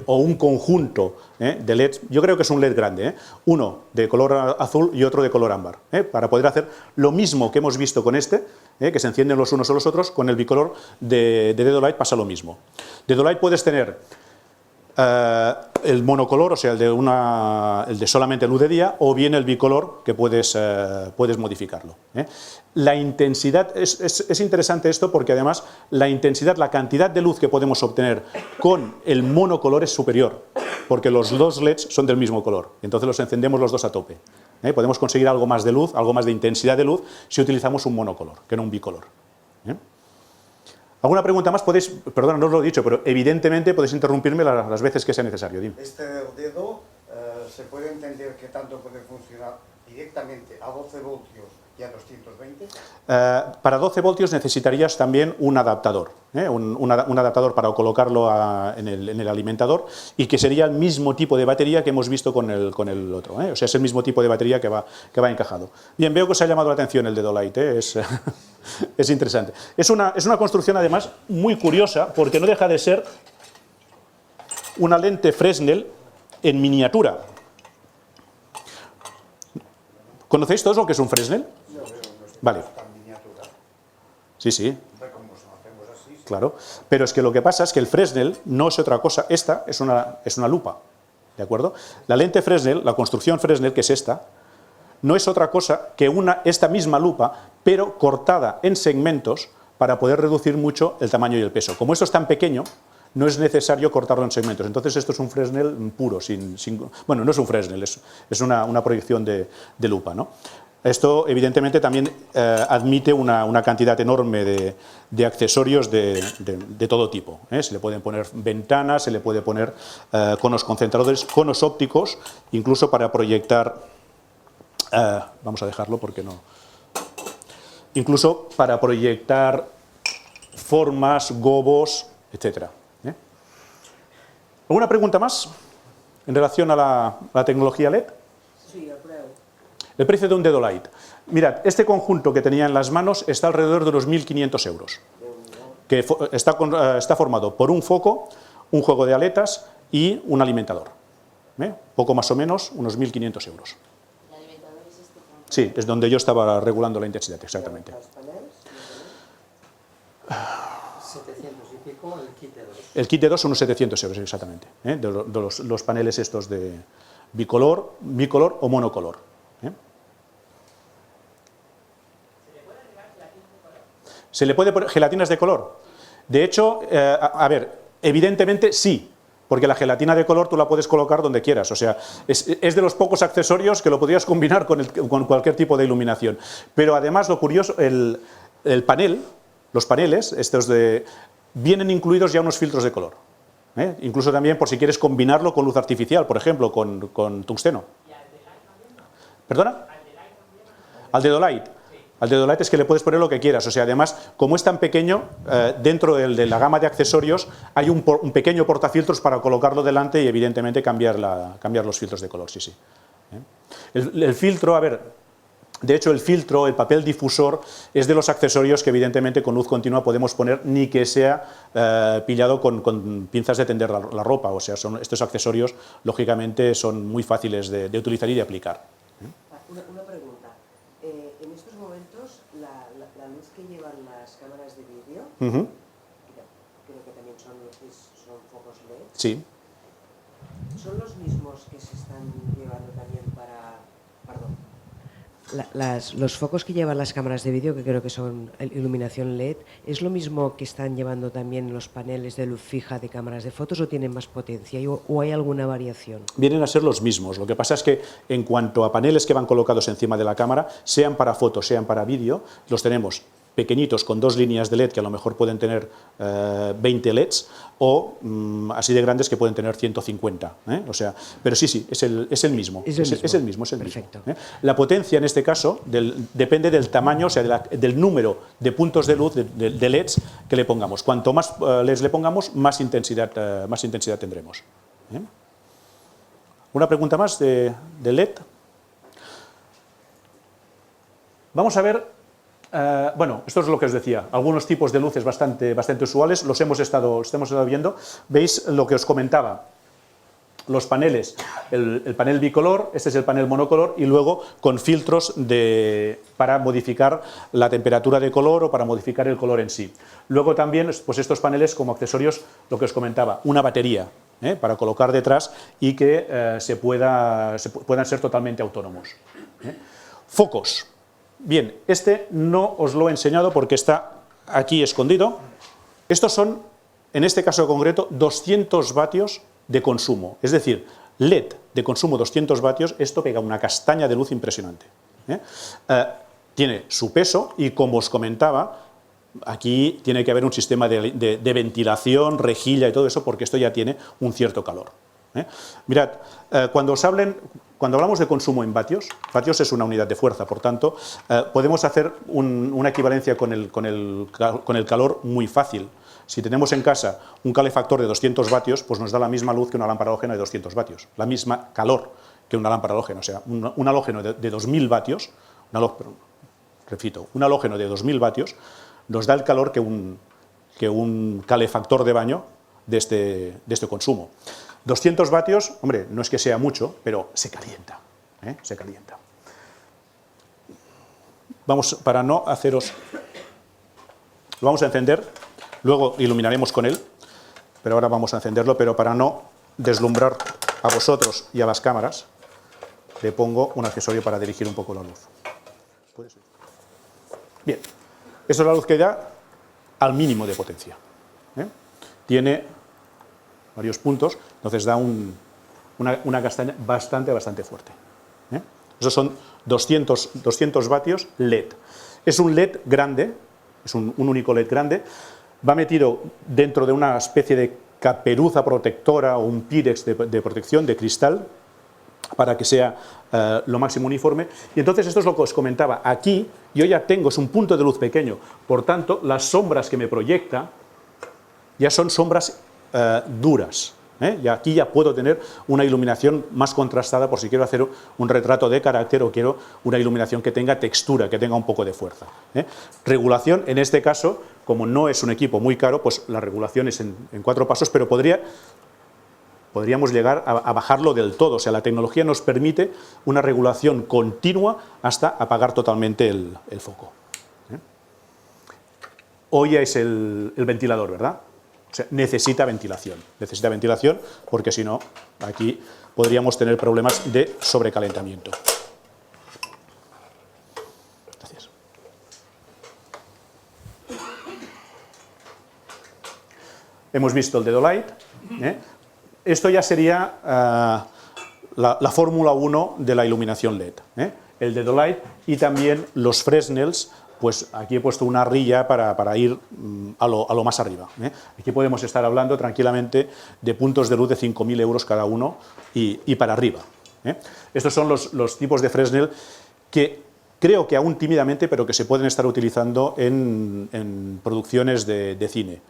o un conjunto de LEDs. Yo creo que es un LED grande, ¿eh? Uno de color azul y otro de color ámbar, para poder hacer lo mismo que hemos visto con este, que se encienden los unos o los otros. Con el bicolor de Dedolight pasa lo mismo. Dedolight puedes tener el monocolor, o sea, el de solamente luz de día, o bien el bicolor, que puedes modificarlo, ¿eh? La intensidad, es interesante esto, porque además la intensidad, la cantidad de luz que podemos obtener con el monocolor es superior, porque los dos LEDs son del mismo color, entonces los encendemos los dos a tope, ¿eh? Podemos conseguir algo más de luz, algo más de intensidad de luz, si utilizamos un monocolor, que no un bicolor, ¿eh? ¿Alguna pregunta más? Podéis, perdón, no os lo he dicho, pero evidentemente podéis interrumpirme las veces que sea necesario. Dime. Este del dedo se puede entender que tanto puede funcionar directamente a 12 voltios y a 220. Para 12 voltios necesitarías también un adaptador, ¿eh? Un adaptador para colocarlo en el alimentador, y que sería el mismo tipo de batería que hemos visto con el otro, ¿eh? O sea, es el mismo tipo de batería que va encajado. Bien, veo que os ha llamado la atención el Dedolight, ¿eh? Es interesante. Es una construcción además muy curiosa, porque no deja de ser una lente Fresnel en miniatura. ¿Conocéis todos lo que es un Fresnel? Vale. Sí, sí. Claro. Pero es que lo que pasa es que el Fresnel no es otra cosa. Esta es una lupa, ¿de acuerdo? La lente Fresnel, la construcción Fresnel, que es esta, no es otra cosa que esta misma lupa, pero cortada en segmentos para poder reducir mucho el tamaño y el peso. Como esto es tan pequeño, no es necesario cortarlo en segmentos. Entonces esto es un Fresnel puro, bueno, no es un Fresnel, es una proyección de lupa, ¿no? Esto evidentemente también admite una cantidad enorme de accesorios de todo tipo, ¿eh? Se le pueden poner ventanas, se le puede poner conos concentradores, conos ópticos, incluso para proyectar, vamos a dejarlo porque no, incluso para proyectar formas, gobos, etcétera, ¿eh? ¿Alguna pregunta más en relación a la tecnología LED? Sí, el preu. El precio de un Dedolight. Mirad, este conjunto que tenía en las manos está alrededor de los 1.500 euros, que está formado por un foco, un juego de aletas y un alimentador, ¿eh? Poco más o menos, unos 1.500 euros. ¿El alimentador es este punto? Sí, es donde yo estaba regulando la intensidad, exactamente. Els panels? 700 y pico el kit de 2. El kit de 2 son unos 700 euros, exactamente, ¿eh? De los paneles estos de bicolor o monocolor, ¿eh? ¿Se le puede poner gelatinas de color? De hecho, a ver, evidentemente sí, porque la gelatina de color tú la puedes colocar donde quieras, o sea, es de los pocos accesorios que lo podrías combinar con cualquier tipo de iluminación. Pero además lo curioso, los paneles, vienen incluidos ya unos filtros de color, ¿eh? Incluso también por si quieres combinarlo con luz artificial, por ejemplo, con tungsteno. ¿Perdona? ¿Al Dedolight? Al Dedolight es que le puedes poner lo que quieras, o sea, además, como es tan pequeño, dentro de la gama de accesorios hay un pequeño portafiltros para colocarlo delante y evidentemente cambiar los filtros de color, sí, sí. El filtro, a ver, de hecho el filtro, el papel difusor, es de los accesorios que evidentemente con luz continua podemos poner, ni que sea pillado con pinzas de tender la ropa, o sea, estos accesorios lógicamente son muy fáciles de utilizar y de aplicar. Una pregunta. En estos momentos, la luz que llevan las cámaras de vídeo, Ujú. creo que también son focos LED, Sí. ¿son los mismos que se están llevando también para... Perdón. Los focos que llevan las cámaras de vídeo, que creo que son iluminación LED, ¿es lo mismo que están llevando también los paneles de luz fija de cámaras de fotos o tienen más potencia o hay alguna variación? Vienen a ser los mismos, lo que pasa es que en cuanto a paneles que van colocados encima de la cámara, sean para fotos, sean para vídeo, los tenemos pequeñitos con 2 líneas de LED que a lo mejor pueden tener 20 LEDs o así de grandes que pueden tener 150. O sea, pero sí, es el mismo. Es el mismo. Perfecto. La potencia en este caso depende del tamaño, o sea, del número de puntos de luz, de LEDs que le pongamos. Cuanto más LEDs le pongamos, más intensidad tendremos. ¿Una pregunta más de LED? Vamos a ver. Bueno, esto es lo que os decía, algunos tipos de luces bastante usuales, los hemos estado viendo. Veis lo que os comentaba, los paneles, el panel bicolor, este es el panel monocolor, y luego con filtros para modificar la temperatura de color o para modificar el color en sí. Luego también, pues estos paneles como accesorios, lo que os comentaba, una batería para colocar detrás y que puedan ser totalmente autónomos. Focos. Bien, este no os lo he enseñado porque está aquí escondido. Estos son, en este caso concreto, 200 vatios de consumo. Es decir, LED de consumo 200 vatios, esto pega una castaña de luz impresionante. Tiene su peso y, como os comentaba, aquí tiene que haber un sistema de ventilación, rejilla y todo eso, porque esto ya tiene un cierto calor. Mirad, cuando hablamos de consumo en vatios es una unidad de fuerza, por tanto, podemos hacer una equivalencia con el calor muy fácil. Si tenemos en casa un calefactor de 200 vatios, pues nos da la misma luz que una lámpara halógena de 200 vatios, la misma calor que una lámpara halógena. O sea, un halógeno de 2000 vatios, un halógeno de 2000 vatios nos da el calor que un calefactor de baño de este consumo. 200 vatios, hombre, no es que sea mucho, pero se calienta, se calienta. Vamos, para no haceros... Lo vamos a encender, luego iluminaremos con él, pero ahora vamos a encenderlo, pero para no deslumbrar a vosotros y a las cámaras, le pongo un accesorio para dirigir un poco la luz. Bien, esa es la luz que da al mínimo de potencia. Tiene varios puntos, entonces da una castaña bastante fuerte. Esos son 200 vatios LED. Es un LED grande, es un único LED grande, va metido dentro de una especie de caperuza protectora o un Pyrex de protección de cristal para que sea lo máximo uniforme. Y entonces esto es lo que os comentaba, aquí yo ya tengo, es un punto de luz pequeño, por tanto las sombras que me proyecta ya son sombras duras. Y aquí ya puedo tener una iluminación más contrastada por si quiero hacer un retrato de carácter o quiero una iluminación que tenga textura, que tenga un poco de fuerza. Regulación, en este caso, como no es un equipo muy caro, pues la regulación es en 4 pasos, pero podríamos llegar a bajarlo del todo. O sea, la tecnología nos permite una regulación continua hasta apagar totalmente el foco. Oíais el ventilador, ¿verdad? O sea, necesita ventilación porque si no, aquí podríamos tener problemas de sobrecalentamiento. Gracias. Hemos visto el Dedolight. Esto ya sería la Fórmula 1 de la iluminación LED. El Dedolight y también los Fresnels. Pues aquí he puesto una rilla para ir a lo más arriba. Aquí podemos estar hablando tranquilamente de puntos de luz de 5.000 euros cada uno y para arriba. Estos son los tipos de Fresnel que creo que aún tímidamente, pero que se pueden estar utilizando en producciones de cine.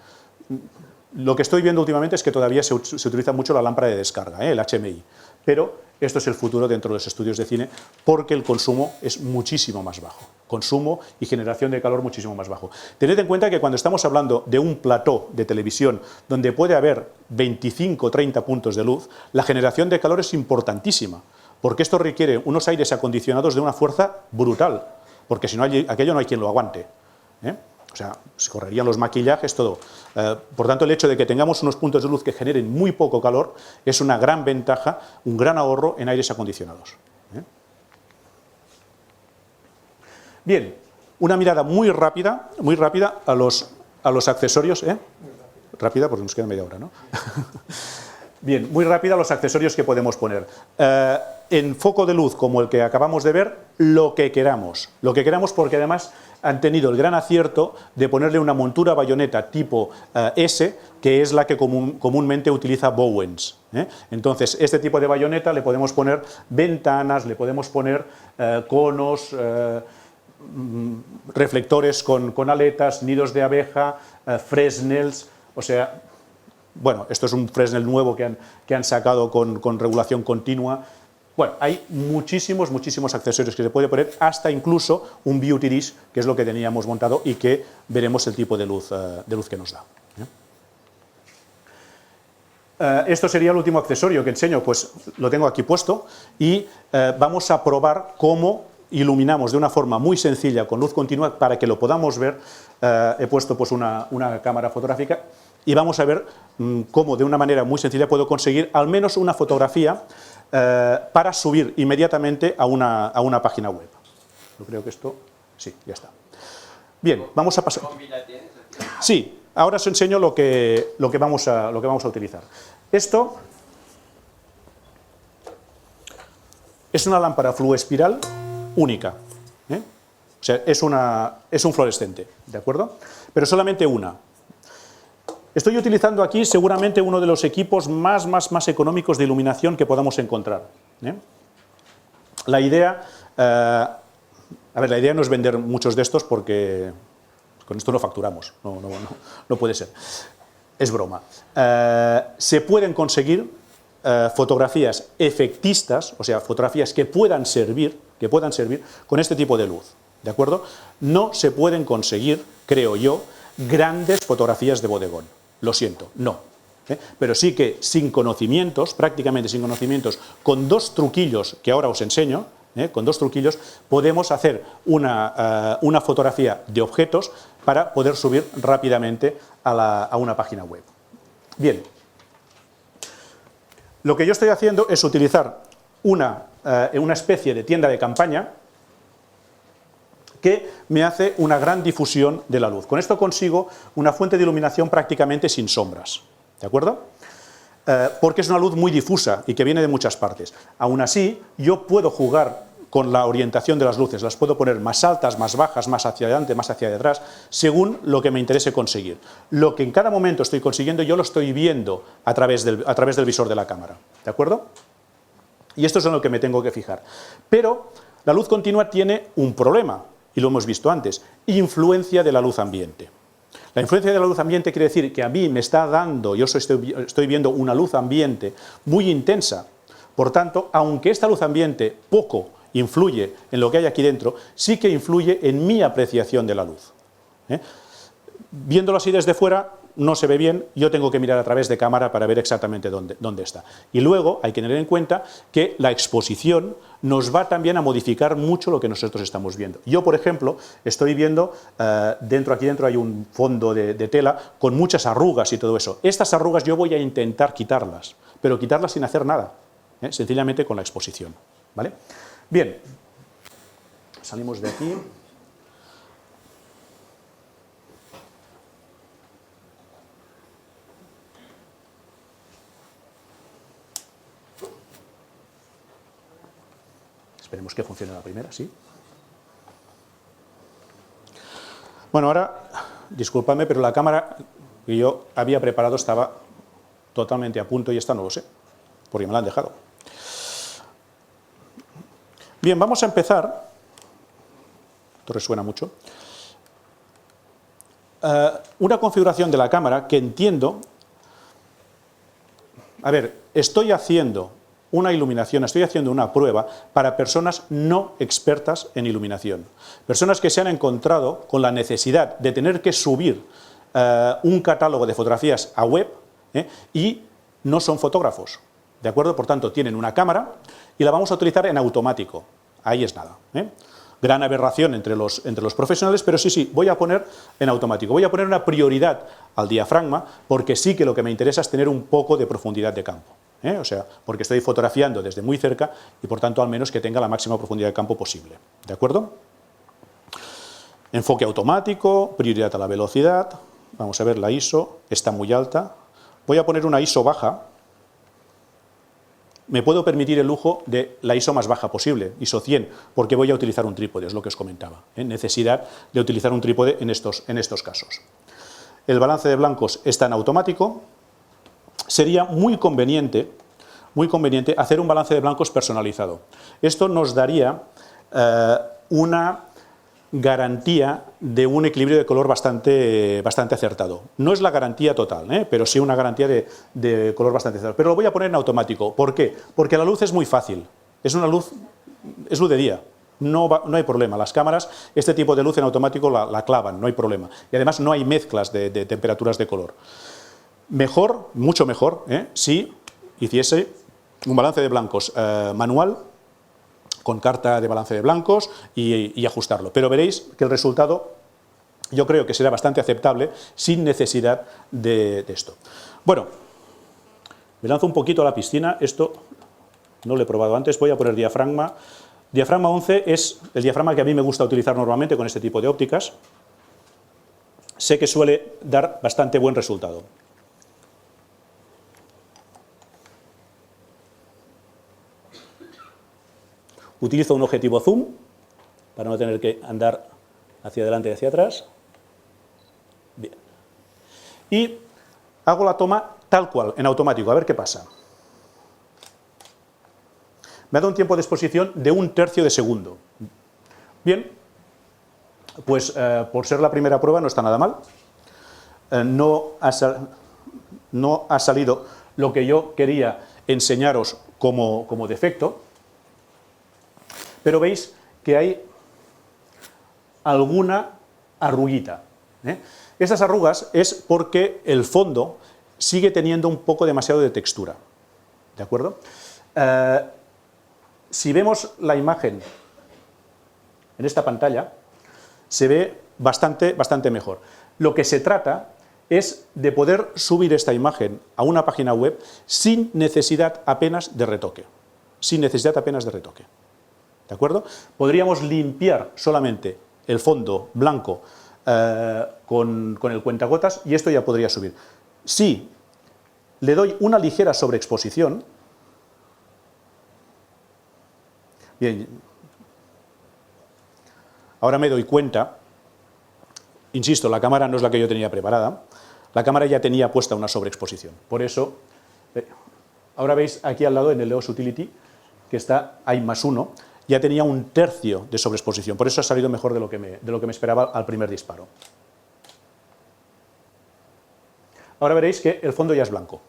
Lo que estoy viendo últimamente es que todavía se utiliza mucho la lámpara de descarga, el HMI, pero esto es el futuro dentro de los estudios de cine porque el consumo es muchísimo más bajo. Consumo y generación de calor muchísimo más bajo. Tened en cuenta que cuando estamos hablando de un plató de televisión donde puede haber 25 o 30 puntos de luz, la generación de calor es importantísima, porque esto requiere unos aires acondicionados de una fuerza brutal, porque si no, aquello no hay quien lo aguante. O sea, se correrían los maquillajes, todo. Por tanto, el hecho de que tengamos unos puntos de luz que generen muy poco calor es una gran ventaja, un gran ahorro en aires acondicionados. Bien, una mirada muy rápida a los accesorios. Rápida porque nos queda media hora, ¿no? Bien, muy rápida los accesorios que podemos poner. En foco de luz como el que acabamos de ver, lo que queramos porque además han tenido el gran acierto de ponerle una montura bayoneta tipo S, que es la que comúnmente utiliza Bowens. Entonces, este tipo de bayoneta le podemos poner ventanas, le podemos poner conos, reflectores con aletas, nidos de abeja, Fresnels, o sea, bueno, esto es un Fresnel nuevo que han sacado con regulación continua. Bueno, hay muchísimos accesorios que se puede poner, hasta incluso un beauty dish, que es lo que teníamos montado y que veremos el tipo de luz que nos da. Esto sería el último accesorio que enseño, pues lo tengo aquí puesto y vamos a probar cómo iluminamos de una forma muy sencilla con luz continua para que lo podamos ver. He puesto pues una cámara fotográfica y vamos a ver cómo de una manera muy sencilla puedo conseguir al menos una fotografía para subir inmediatamente a una página web. Yo creo que esto, sí, ya está. Bien, vamos a pasar. Sí, ahora os enseño lo que vamos a utilizar. Esto es una lámpara fluoespiral única. O sea, es un fluorescente, ¿de acuerdo? Pero solamente una. Estoy utilizando aquí seguramente uno de los equipos más económicos de iluminación que podamos encontrar. La idea, la idea no es vender muchos de estos porque con esto no facturamos, no puede ser, es broma. Se pueden conseguir fotografías efectistas, o sea, fotografías que puedan servir con este tipo de luz, ¿de acuerdo? No se pueden conseguir, creo yo, grandes fotografías de bodegón. Lo siento, no. Pero sí que sin conocimientos, prácticamente sin conocimientos, con dos truquillos que ahora os enseño, con dos truquillos, podemos hacer una fotografía de objetos para poder subir rápidamente a una página web. Bien, lo que yo estoy haciendo es utilizar una especie de tienda de campaña que me hace una gran difusión de la luz. Con esto consigo una fuente de iluminación prácticamente sin sombras, ¿de acuerdo? Porque es una luz muy difusa y que viene de muchas partes. Aún así, yo puedo jugar con la orientación de las luces, las puedo poner más altas, más bajas, más hacia adelante, más hacia detrás, según lo que me interese conseguir. Lo que en cada momento estoy consiguiendo, yo lo estoy viendo a través del visor de la cámara, ¿de acuerdo? Y esto es en lo que me tengo que fijar. Pero la luz continua tiene un problema, y lo hemos visto antes: influencia de la luz ambiente. La influencia de la luz ambiente quiere decir que a mí me está dando, yo estoy viendo una luz ambiente muy intensa. Por tanto, aunque esta luz ambiente poco influye en lo que hay aquí dentro, sí que influye en mi apreciación de la luz. Viéndolo así desde fuera no se ve bien, yo tengo que mirar a través de cámara para ver exactamente dónde está. Y luego hay que tener en cuenta que la exposición nos va también a modificar mucho lo que nosotros estamos viendo. Yo, por ejemplo, estoy viendo, aquí dentro hay un fondo de tela con muchas arrugas y todo eso. Estas arrugas yo voy a intentar quitarlas, pero quitarlas sin hacer nada, sencillamente con la exposición, ¿vale? Bien, salimos de aquí. Esperemos que funcione la primera, ¿sí? Bueno, ahora, discúlpame, pero la cámara que yo había preparado estaba totalmente a punto y esta no lo sé, porque me la han dejado. Bien, vamos a empezar. Esto resuena mucho. Una configuración de la cámara que entiendo. A ver, estoy haciendo una iluminación, estoy haciendo una prueba para personas no expertas en iluminación. Personas que se han encontrado con la necesidad de tener que subir un catálogo de fotografías a web y no son fotógrafos, ¿de acuerdo? Por tanto, tienen una cámara y la vamos a utilizar en automático. Ahí es nada. gran aberración entre los profesionales, pero sí, voy a poner en automático. Voy a poner una prioridad al diafragma, porque sí que lo que me interesa es tener un poco de profundidad de campo. O sea, porque estoy fotografiando desde muy cerca y por tanto al menos que tenga la máxima profundidad de campo posible. ¿De acuerdo? Enfoque automático, prioridad a la velocidad. Vamos a ver, la ISO está muy alta. Voy a poner una ISO baja. Me puedo permitir el lujo de la ISO más baja posible, ISO 100, porque voy a utilizar un trípode, es lo que os comentaba. Necesidad de utilizar un trípode en estos casos. El balance de blancos está en automático. Sería muy conveniente hacer un balance de blancos personalizado. Esto nos daría una garantía de un equilibrio de color bastante acertado. No es la garantía total, pero sí una garantía de color bastante acertado. Pero lo voy a poner en automático. ¿Por qué? Porque la luz es muy fácil. Es luz de día. No hay problema. Las cámaras, este tipo de luz en automático la clavan, no hay problema. Y además no hay mezclas de temperaturas de color. Mejor, mucho mejor, si hiciese un balance de blancos manual, con carta de balance de blancos y ajustarlo. Pero veréis que el resultado yo creo que será bastante aceptable sin necesidad de esto. Bueno, me lanzo un poquito a la piscina. Esto no lo he probado antes. Voy a poner diafragma. Diafragma 11 es el diafragma que a mí me gusta utilizar normalmente con este tipo de ópticas. Sé que suele dar bastante buen resultado. Utilizo un objetivo zoom para no tener que andar hacia adelante y hacia atrás. Bien. Y hago la toma tal cual, en automático, a ver qué pasa. Me ha dado un tiempo de exposición de 1/3 de segundo. Bien, pues por ser la primera prueba no está nada mal. No ha salido lo que yo quería enseñaros como defecto. Pero veis que hay alguna arruguita. Esas arrugas es porque el fondo sigue teniendo un poco demasiado de textura. ¿De acuerdo? Si vemos la imagen en esta pantalla, se ve bastante mejor. Lo que se trata es de poder subir esta imagen a una página web sin necesidad apenas de retoque. Sin necesidad apenas de retoque. ¿De acuerdo? Podríamos limpiar solamente el fondo blanco con el cuentagotas y esto ya podría subir. Si le doy una ligera sobreexposición, bien, ahora me doy cuenta, insisto, la cámara no es la que yo tenía preparada, la cámara ya tenía puesta una sobreexposición. Por eso, ahora veis aquí al lado en el EOS Utility que está ahí +1, ya tenía 1/3 de sobreexposición, por eso ha salido mejor de lo que me esperaba al primer disparo. Ahora veréis que el fondo ya es blanco.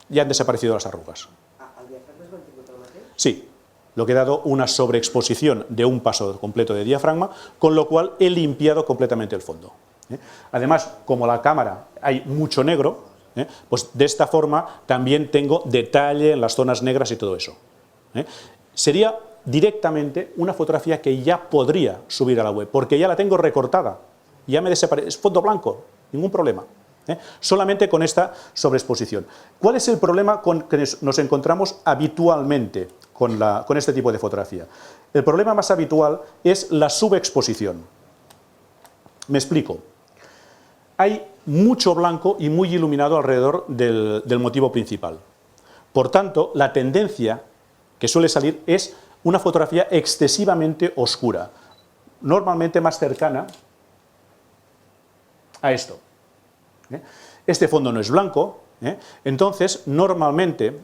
Ya han desaparecido las arrugas. ¿Al diafragma es mantingut el mateix? Sí, lo que he dado una sobreexposición de un paso completo de diafragma, con lo cual he limpiado completamente el fondo. Además, como la cámara hay mucho negro, pues de esta forma también tengo detalle en las zonas negras y todo eso. Sería directamente una fotografía que ya podría subir a la web, porque ya la tengo recortada, ya me desaparece, es fondo blanco, ningún problema. Solamente con esta sobreexposición. ¿Cuál es el problema con que nos encontramos habitualmente con este tipo de fotografía? El problema más habitual es la subexposición. Me explico. Hay mucho blanco y muy iluminado alrededor del motivo principal. Por tanto, la tendencia que suele salir es una fotografía excesivamente oscura, normalmente más cercana a esto. Este fondo no es blanco, entonces normalmente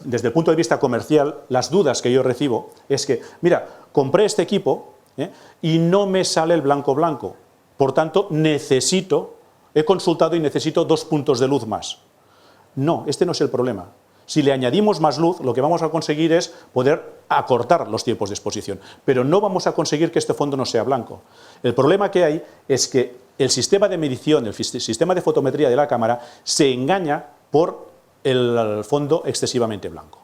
desde el punto de vista comercial, las dudas que yo recibo es que, mira, compré este equipo y no me sale el blanco blanco, por tanto he consultado y necesito 2 puntos de luz más. No, este no es el problema. Si le añadimos más luz, lo que vamos a conseguir es poder acortar los tiempos de exposición, pero no vamos a conseguir que este fondo no sea blanco. El problema que hay es que el sistema de medición, el sistema de fotometría de la cámara se engaña por el fondo excesivamente blanco.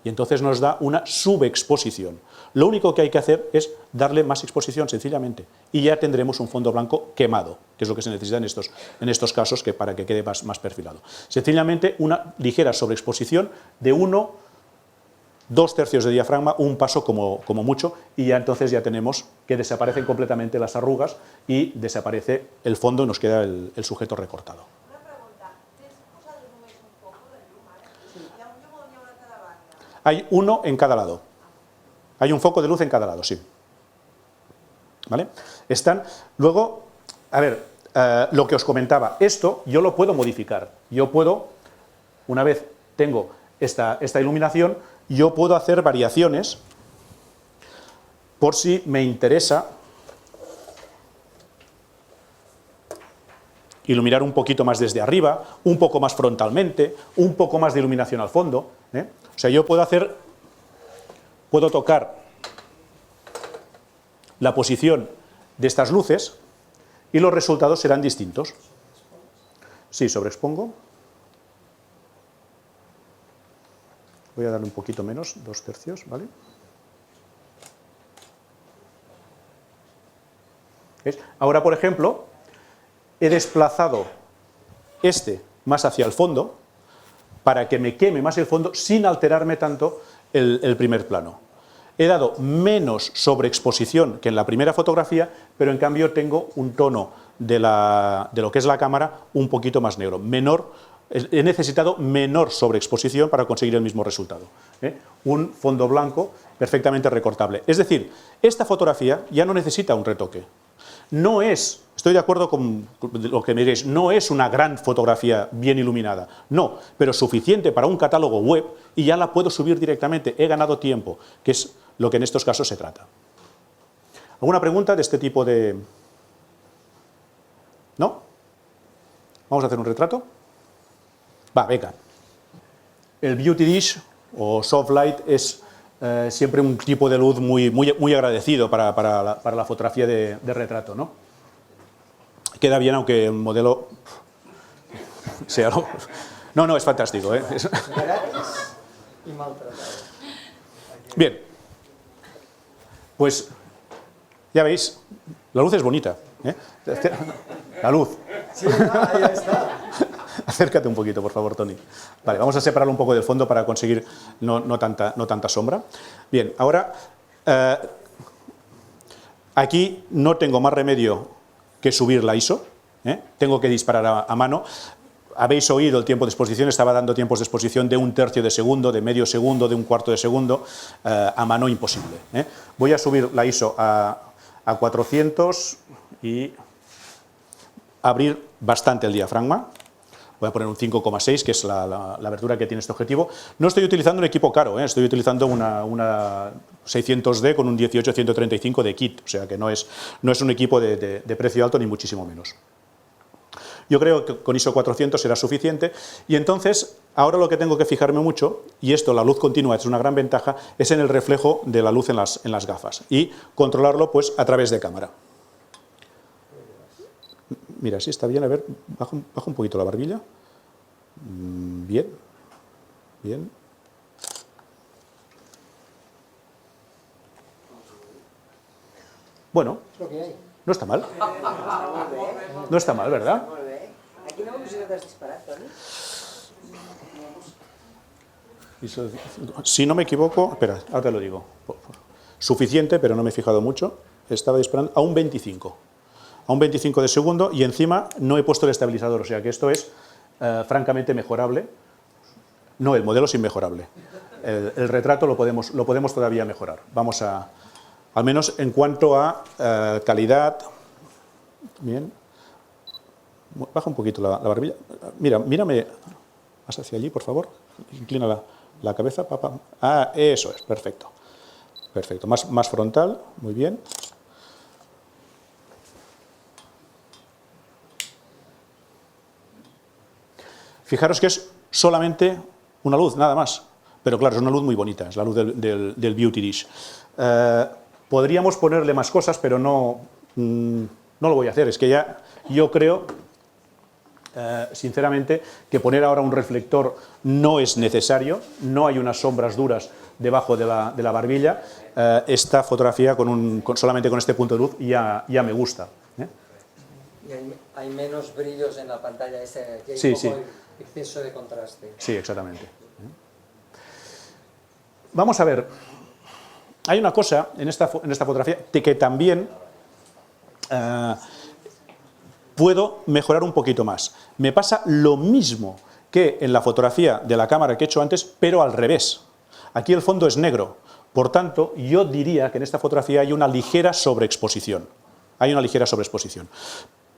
Y entonces nos da una subexposición. Lo único que hay que hacer es darle más exposición, sencillamente, y ya tendremos un fondo blanco quemado, que es lo que se necesita en estos casos para que quede más perfilado. Sencillamente una ligera sobreexposición de 2/3 de diafragma, un paso como mucho, y ya entonces ya tenemos que desaparecen completamente las arrugas y desaparece el fondo y nos queda el sujeto recortado. Una pregunta, ¿tens posat només un foco de llum ara? Sí. Hi ha una a cada banda? Hay uno en cada lado. Hay un foco de luz en cada lado, sí. ¿Vale? Luego, a ver, lo que os comentaba, esto yo lo puedo modificar. Yo puedo, una vez tengo esta iluminación, yo puedo hacer variaciones por si me interesa iluminar un poquito más desde arriba, un poco más frontalmente, un poco más de iluminación al fondo. O sea, yo puedo tocar la posición de estas luces y los resultados serán distintos. Sí, sobreexpongo. Voy a darle un poquito menos, 2/3, ¿vale? ¿Ves? Ahora, por ejemplo, he desplazado más hacia el fondo para que me queme más el fondo sin alterarme tanto el primer plano. He dado menos sobreexposición que en la primera fotografía, pero en cambio tengo un tono de lo que es la cámara un poquito más negro, he necesitado menor sobreexposición para conseguir el mismo resultado. Un fondo blanco perfectamente recortable. Es decir, esta fotografía ya no necesita un retoque. No es, estoy de acuerdo con lo que me diréis, no es una gran fotografía bien iluminada, no, pero suficiente para un catálogo web y ya la puedo subir directamente, he ganado tiempo, que es lo que en estos casos se trata. ¿Alguna pregunta de este tipo de...? ¿No? ¿Vamos a hacer un retrato? Va, venga. El Beauty Dish o Soft Light es siempre un tipo de luz muy agradecido para la fotografía de retrato, ¿no? Queda bien aunque el modelo sea... No, es fantástico, ¿eh? Gratis y maltratado. Bien. Pues, ya veis, la luz es bonita, ¿eh? La luz. Sí, ahí está. Acércate un poquito, por favor, Tony. Vale, vamos a separarlo un poco del fondo para conseguir no tanta sombra. Bien, ahora, aquí no tengo más remedio que subir la ISO, tengo que disparar a mano. Habéis oído el tiempo de exposición, estaba dando tiempos de exposición de 1/3 de segundo, de medio segundo, de 1/4 de segundo, a mano imposible. Voy a subir la ISO a 400 y abrir bastante el diafragma. Voy a poner un 5,6, que es la abertura que tiene este objetivo. No estoy utilizando un equipo caro, estoy utilizando una 600D con un 18-135 de kit, o sea que no es un equipo de precio alto ni muchísimo menos. Yo creo que con ISO 400 será suficiente y entonces ahora lo que tengo que fijarme mucho, y esto la luz continua es una gran ventaja, es en el reflejo de la luz en las gafas y controlarlo pues a través de cámara. Mira, sí está bien, a ver, baja un poquito la barbilla. Bien, bien. Bueno, no está mal. No está mal, ¿verdad? Molt bé. A quina velocitat has disparat, Toni? Si no me equivoco, espera, ahora te lo digo. Suficiente, pero no me he fijado mucho. Estaba disparando a un 25. A un 25 de segundo y encima no he puesto el estabilizador, o sea que esto es francamente mejorable. No, el modelo es inmejorable. El retrato lo podemos todavía mejorar. Vamos a, al menos en cuanto a calidad. Bien. Baja un poquito la barbilla. Mírame más hacia allí, por favor. Inclina la cabeza. Papá. Ah, eso es, perfecto. Perfecto. Más frontal, muy bien. Fijaros que es solamente una luz, nada más. Pero claro, es una luz muy bonita, es la luz del Beauty Dish. Podríamos ponerle más cosas, pero no lo voy a hacer. Es que ya yo creo sinceramente, que poner ahora un reflector no es necesario, no hay unas sombras duras debajo de la barbilla. Esta fotografía solamente con este punto de luz ya me gusta. Y hay menos brillos en la pantalla, que hay Sí, un poco sí. de exceso de contraste. Sí, exactamente. Vamos a ver, hay una cosa en esta fotografía que también puedo mejorar un poquito más. Me pasa lo mismo que en la fotografía de la cámara que he hecho antes, pero al revés. Aquí el fondo es negro, por tanto, yo diría que en esta fotografía hay una ligera sobreexposición. Hay una ligera sobreexposición.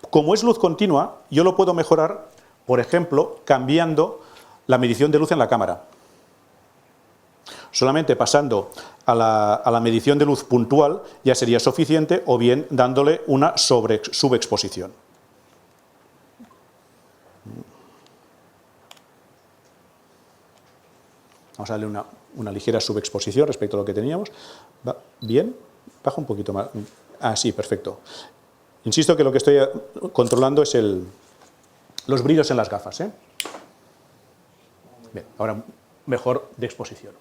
Como es luz continua, yo lo puedo mejorar, por ejemplo, cambiando la medición de luz en la cámara. Solamente pasando a la medición de luz puntual ya sería suficiente, o bien dándole una subexposición. Vamos a darle una ligera subexposición respecto a lo que teníamos. ¿Va bien? Baja un poquito más. Ah, sí, perfecto. Insisto que lo que estoy controlando es los brillos en las gafas. Bien, ahora mejor de exposición.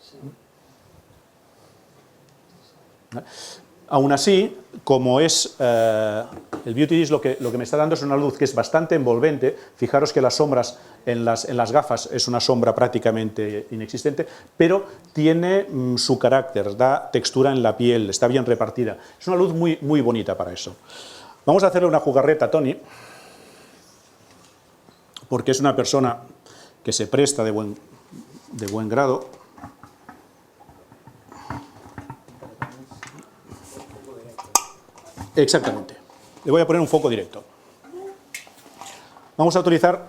Aún así, como es el Beauty Disk, lo que me está dando es una luz que es bastante envolvente. Fijaros que las sombras en las gafas es una sombra prácticamente inexistente, pero tiene su carácter, da textura en la piel, está bien repartida. Es una luz muy, muy bonita para eso. Vamos a hacerle una jugarreta a Tony, porque es una persona que se presta de buen grado. Exactamente. Le voy a poner un foco directo. Vamos a utilizar,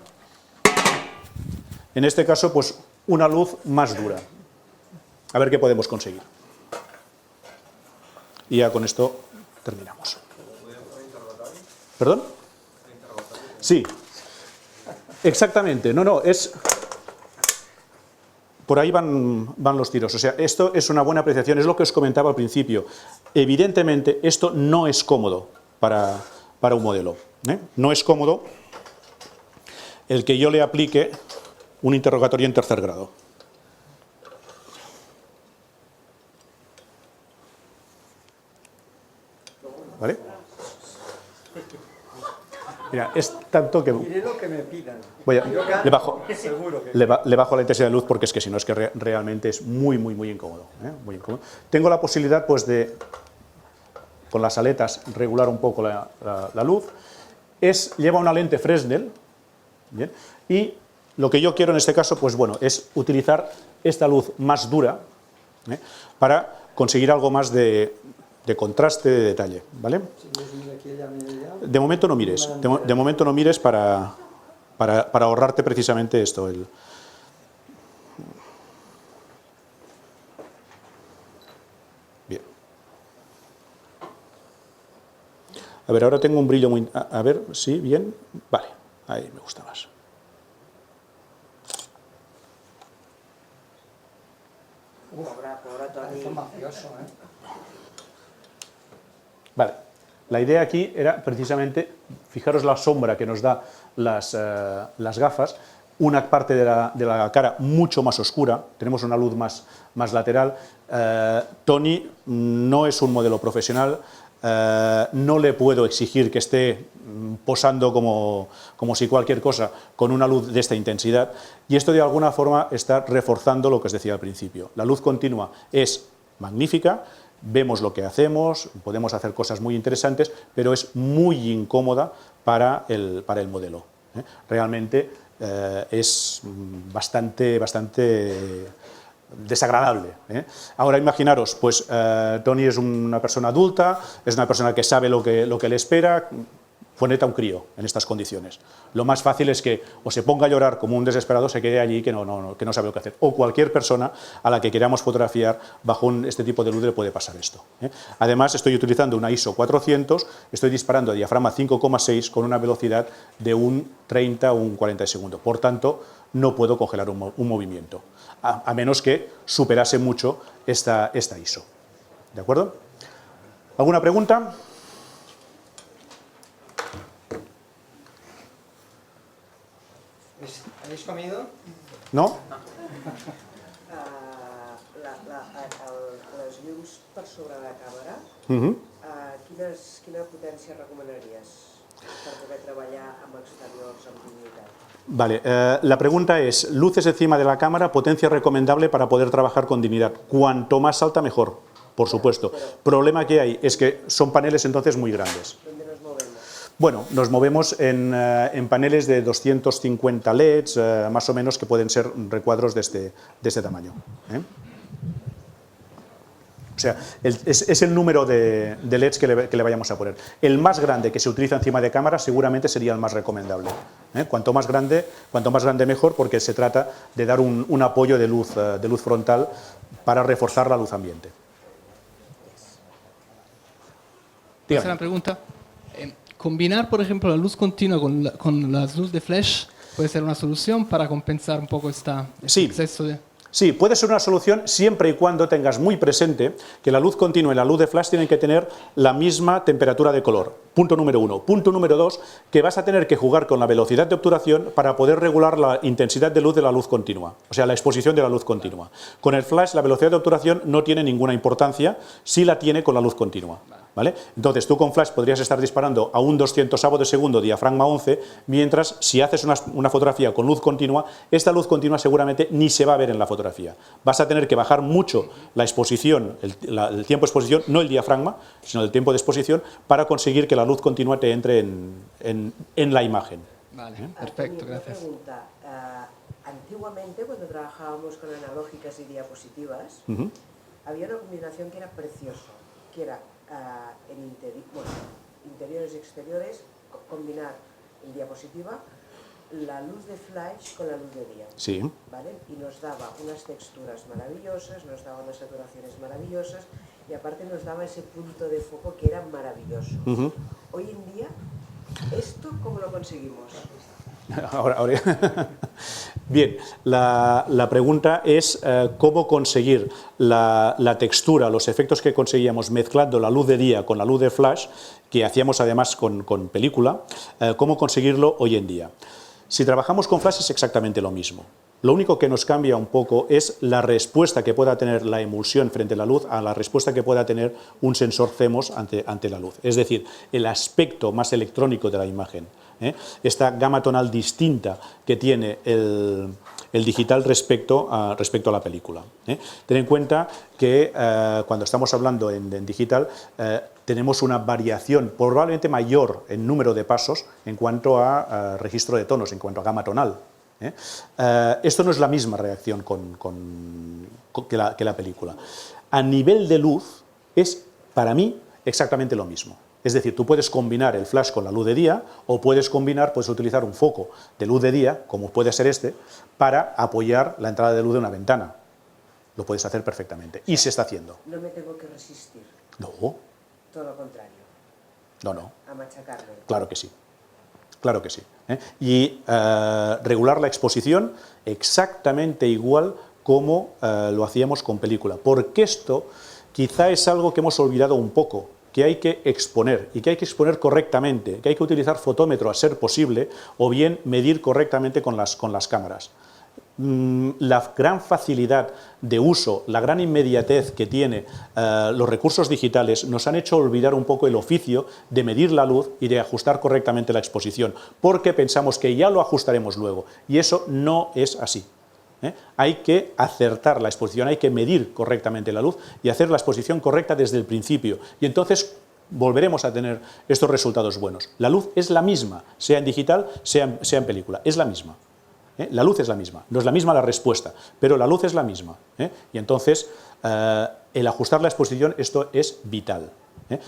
en este caso, pues una luz más dura. A ver qué podemos conseguir. Y ya con esto terminamos. ¿Perdón? Sí. Exactamente. No, es... Por ahí van los tiros. O sea, esto es una buena apreciación, es lo que os comentaba al principio. Evidentemente, esto no es cómodo para un modelo. No es cómodo el que yo le aplique un interrogatorio en tercer grado. ¿Vale? Mira, es tanto que... Diré lo que me pidan. Le bajo, Seguro que... le bajo la intensidad de luz, porque es que si no es que realmente es muy, muy, muy incómodo, muy incómodo. Tengo la posibilidad pues de, con las aletas, regular un poco la luz. Lleva una lente Fresnel, ¿bien? Y lo que yo quiero en este caso, pues bueno, es utilizar esta luz más dura para conseguir algo más de contraste, de detalle, ¿vale? De momento no mires, de momento no mires para ahorrarte precisamente esto. Bien. A ver, ahora tengo un brillo muy... A ver, sí, bien. Vale, ahí me gusta más. Parece mafioso, Vale, la idea aquí era precisamente, fijaros la sombra que nos da las gafas, una parte de la cara mucho más oscura, tenemos una luz más lateral. Tony no es un modelo profesional, no le puedo exigir que esté posando como si cualquier cosa con una luz de esta intensidad, y esto de alguna forma está reforzando lo que os decía al principio. La luz continua es magnífica, vemos lo que hacemos, podemos hacer cosas muy interesantes, pero es muy incómoda para el modelo. Realmente es bastante desagradable. Ahora imaginaros, pues Tony es una persona adulta, es una persona que sabe lo que le espera. Ponete a un crío en estas condiciones. Lo más fácil es que o se ponga a llorar como un desesperado, se quede allí que no sabe lo que hacer. O cualquier persona a la que queramos fotografiar bajo este tipo de luz le puede pasar esto. Además, estoy utilizando una ISO 400, estoy disparando a diafragma 5,6 con una velocidad de un 30 o un 40 de segundo. Por tanto, no puedo congelar un movimiento, a menos que superase mucho esta ISO. ¿De acuerdo? ¿Alguna pregunta? habéis comido? ¿No? Les llums per sobre la càmera, quina potència recomanaries per poder treballar amb exteriors amb dignitat? Vale, la pregunta es, luces encima de la cámara, potencia recomendable para poder trabajar con dignidad. Cuanto más alta, mejor, por supuesto. Problema que hay es que son paneles entonces muy grandes. ¿Dónde nos movemos? Bueno, nos movemos en paneles de 250 LEDs, más o menos, que pueden ser recuadros de este tamaño. O sea, es el número de LEDs que le vayamos a poner. El más grande que se utiliza encima de cámara seguramente sería el más recomendable. Cuanto más grande mejor, porque se trata de dar un apoyo de luz frontal para reforzar la luz ambiente. ¿Puedo hacer una pregunta? Combinar, por ejemplo, la luz continua con las luz de flash puede ser una solución para compensar un poco este exceso de... Sí, puede ser una solución siempre y cuando tengas muy presente que la luz continua y la luz de flash tienen que tener la misma temperatura de color. Punto número 1. Punto número 2, que vas a tener que jugar con la velocidad de obturación para poder regular la intensidad de luz de la luz continua, o sea, la exposición de la luz continua. Con el flash la velocidad de obturación no tiene ninguna importancia, sí la tiene con la luz continua. ¿Vale? Entonces tú con flash podrías estar disparando a un 200avo de segundo, diafragma 11, mientras si haces una fotografía con luz continua, esta luz continua seguramente ni se va a ver en la fotografía. Vas a tener que bajar mucho la exposición, el tiempo de exposición, no el diafragma, sino el tiempo de exposición, para conseguir que la luz continua te entre en la imagen. Vale, perfecto, gracias. Una pregunta. Antiguamente, cuando trabajábamos con analógicas y diapositivas, había una combinación que era precioso, que era interiores y exteriores, combinar en diapositiva la luz de flash con la luz de día. Sí. ¿Vale? Y nos daba unas texturas maravillosas, nos daba unas saturaciones maravillosas y aparte nos daba ese punto de foco que era maravilloso. Hoy en día, ¿esto cómo lo conseguimos? Ahora. Bien, la pregunta es cómo conseguir la textura, los efectos que conseguíamos mezclando la luz de día con la luz de flash, que hacíamos además con película, cómo conseguirlo hoy en día. Si trabajamos con flash es exactamente lo mismo. Lo único que nos cambia un poco es la respuesta que pueda tener la emulsión frente a la luz a la respuesta que pueda tener un sensor CMOS ante la luz. Es decir, el aspecto más electrónico de la imagen. Esta gama tonal distinta que tiene el digital respecto a la película. Ten en cuenta que cuando estamos hablando en digital tenemos una variación probablemente mayor en número de pasos en cuanto a registro de tonos, en cuanto a gama tonal. Esto no es la misma reacción que la película. A nivel de luz es, para mí, exactamente lo mismo. Es decir, tú puedes combinar el flash con la luz de día o puedes utilizar un foco de luz de día, como puede ser este, para apoyar la entrada de luz de una ventana. Lo puedes hacer perfectamente. Y se está haciendo. No me tengo que resistir. No. Todo lo contrario. No. A machacarme. Claro que sí. Claro que sí. Y regular la exposición exactamente igual como lo hacíamos con película. Porque esto quizá es algo que hemos olvidado un poco, que hay que exponer, y que hay que exponer correctamente, que hay que utilizar fotómetro a ser posible, o bien medir correctamente con las cámaras. La gran facilidad de uso, la gran inmediatez que tiene los recursos digitales nos han hecho olvidar un poco el oficio de medir la luz y de ajustar correctamente la exposición, porque pensamos que ya lo ajustaremos luego, y eso no es así. Hay que acertar la exposición, hay que medir correctamente la luz y hacer la exposición correcta desde el principio, y entonces volveremos a tener estos resultados buenos. La luz es la misma, sea en digital, sea en película, es la misma. La luz es la misma, no es la misma la respuesta, pero la luz es la misma. Y entonces, el ajustar la exposición, esto es vital.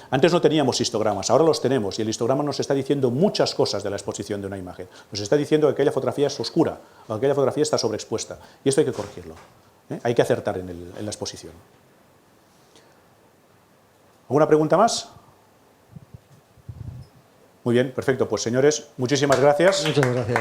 Antes no teníamos histogramas, ahora los tenemos, y el histograma nos está diciendo muchas cosas de la exposición de una imagen. Nos está diciendo que aquella fotografía es oscura, o que aquella fotografía está sobreexpuesta, y esto hay que corregirlo. Hay que acertar en la exposición. ¿Alguna pregunta más? Muy bien, perfecto. Pues señores, muchísimas gracias. Muchas gracias.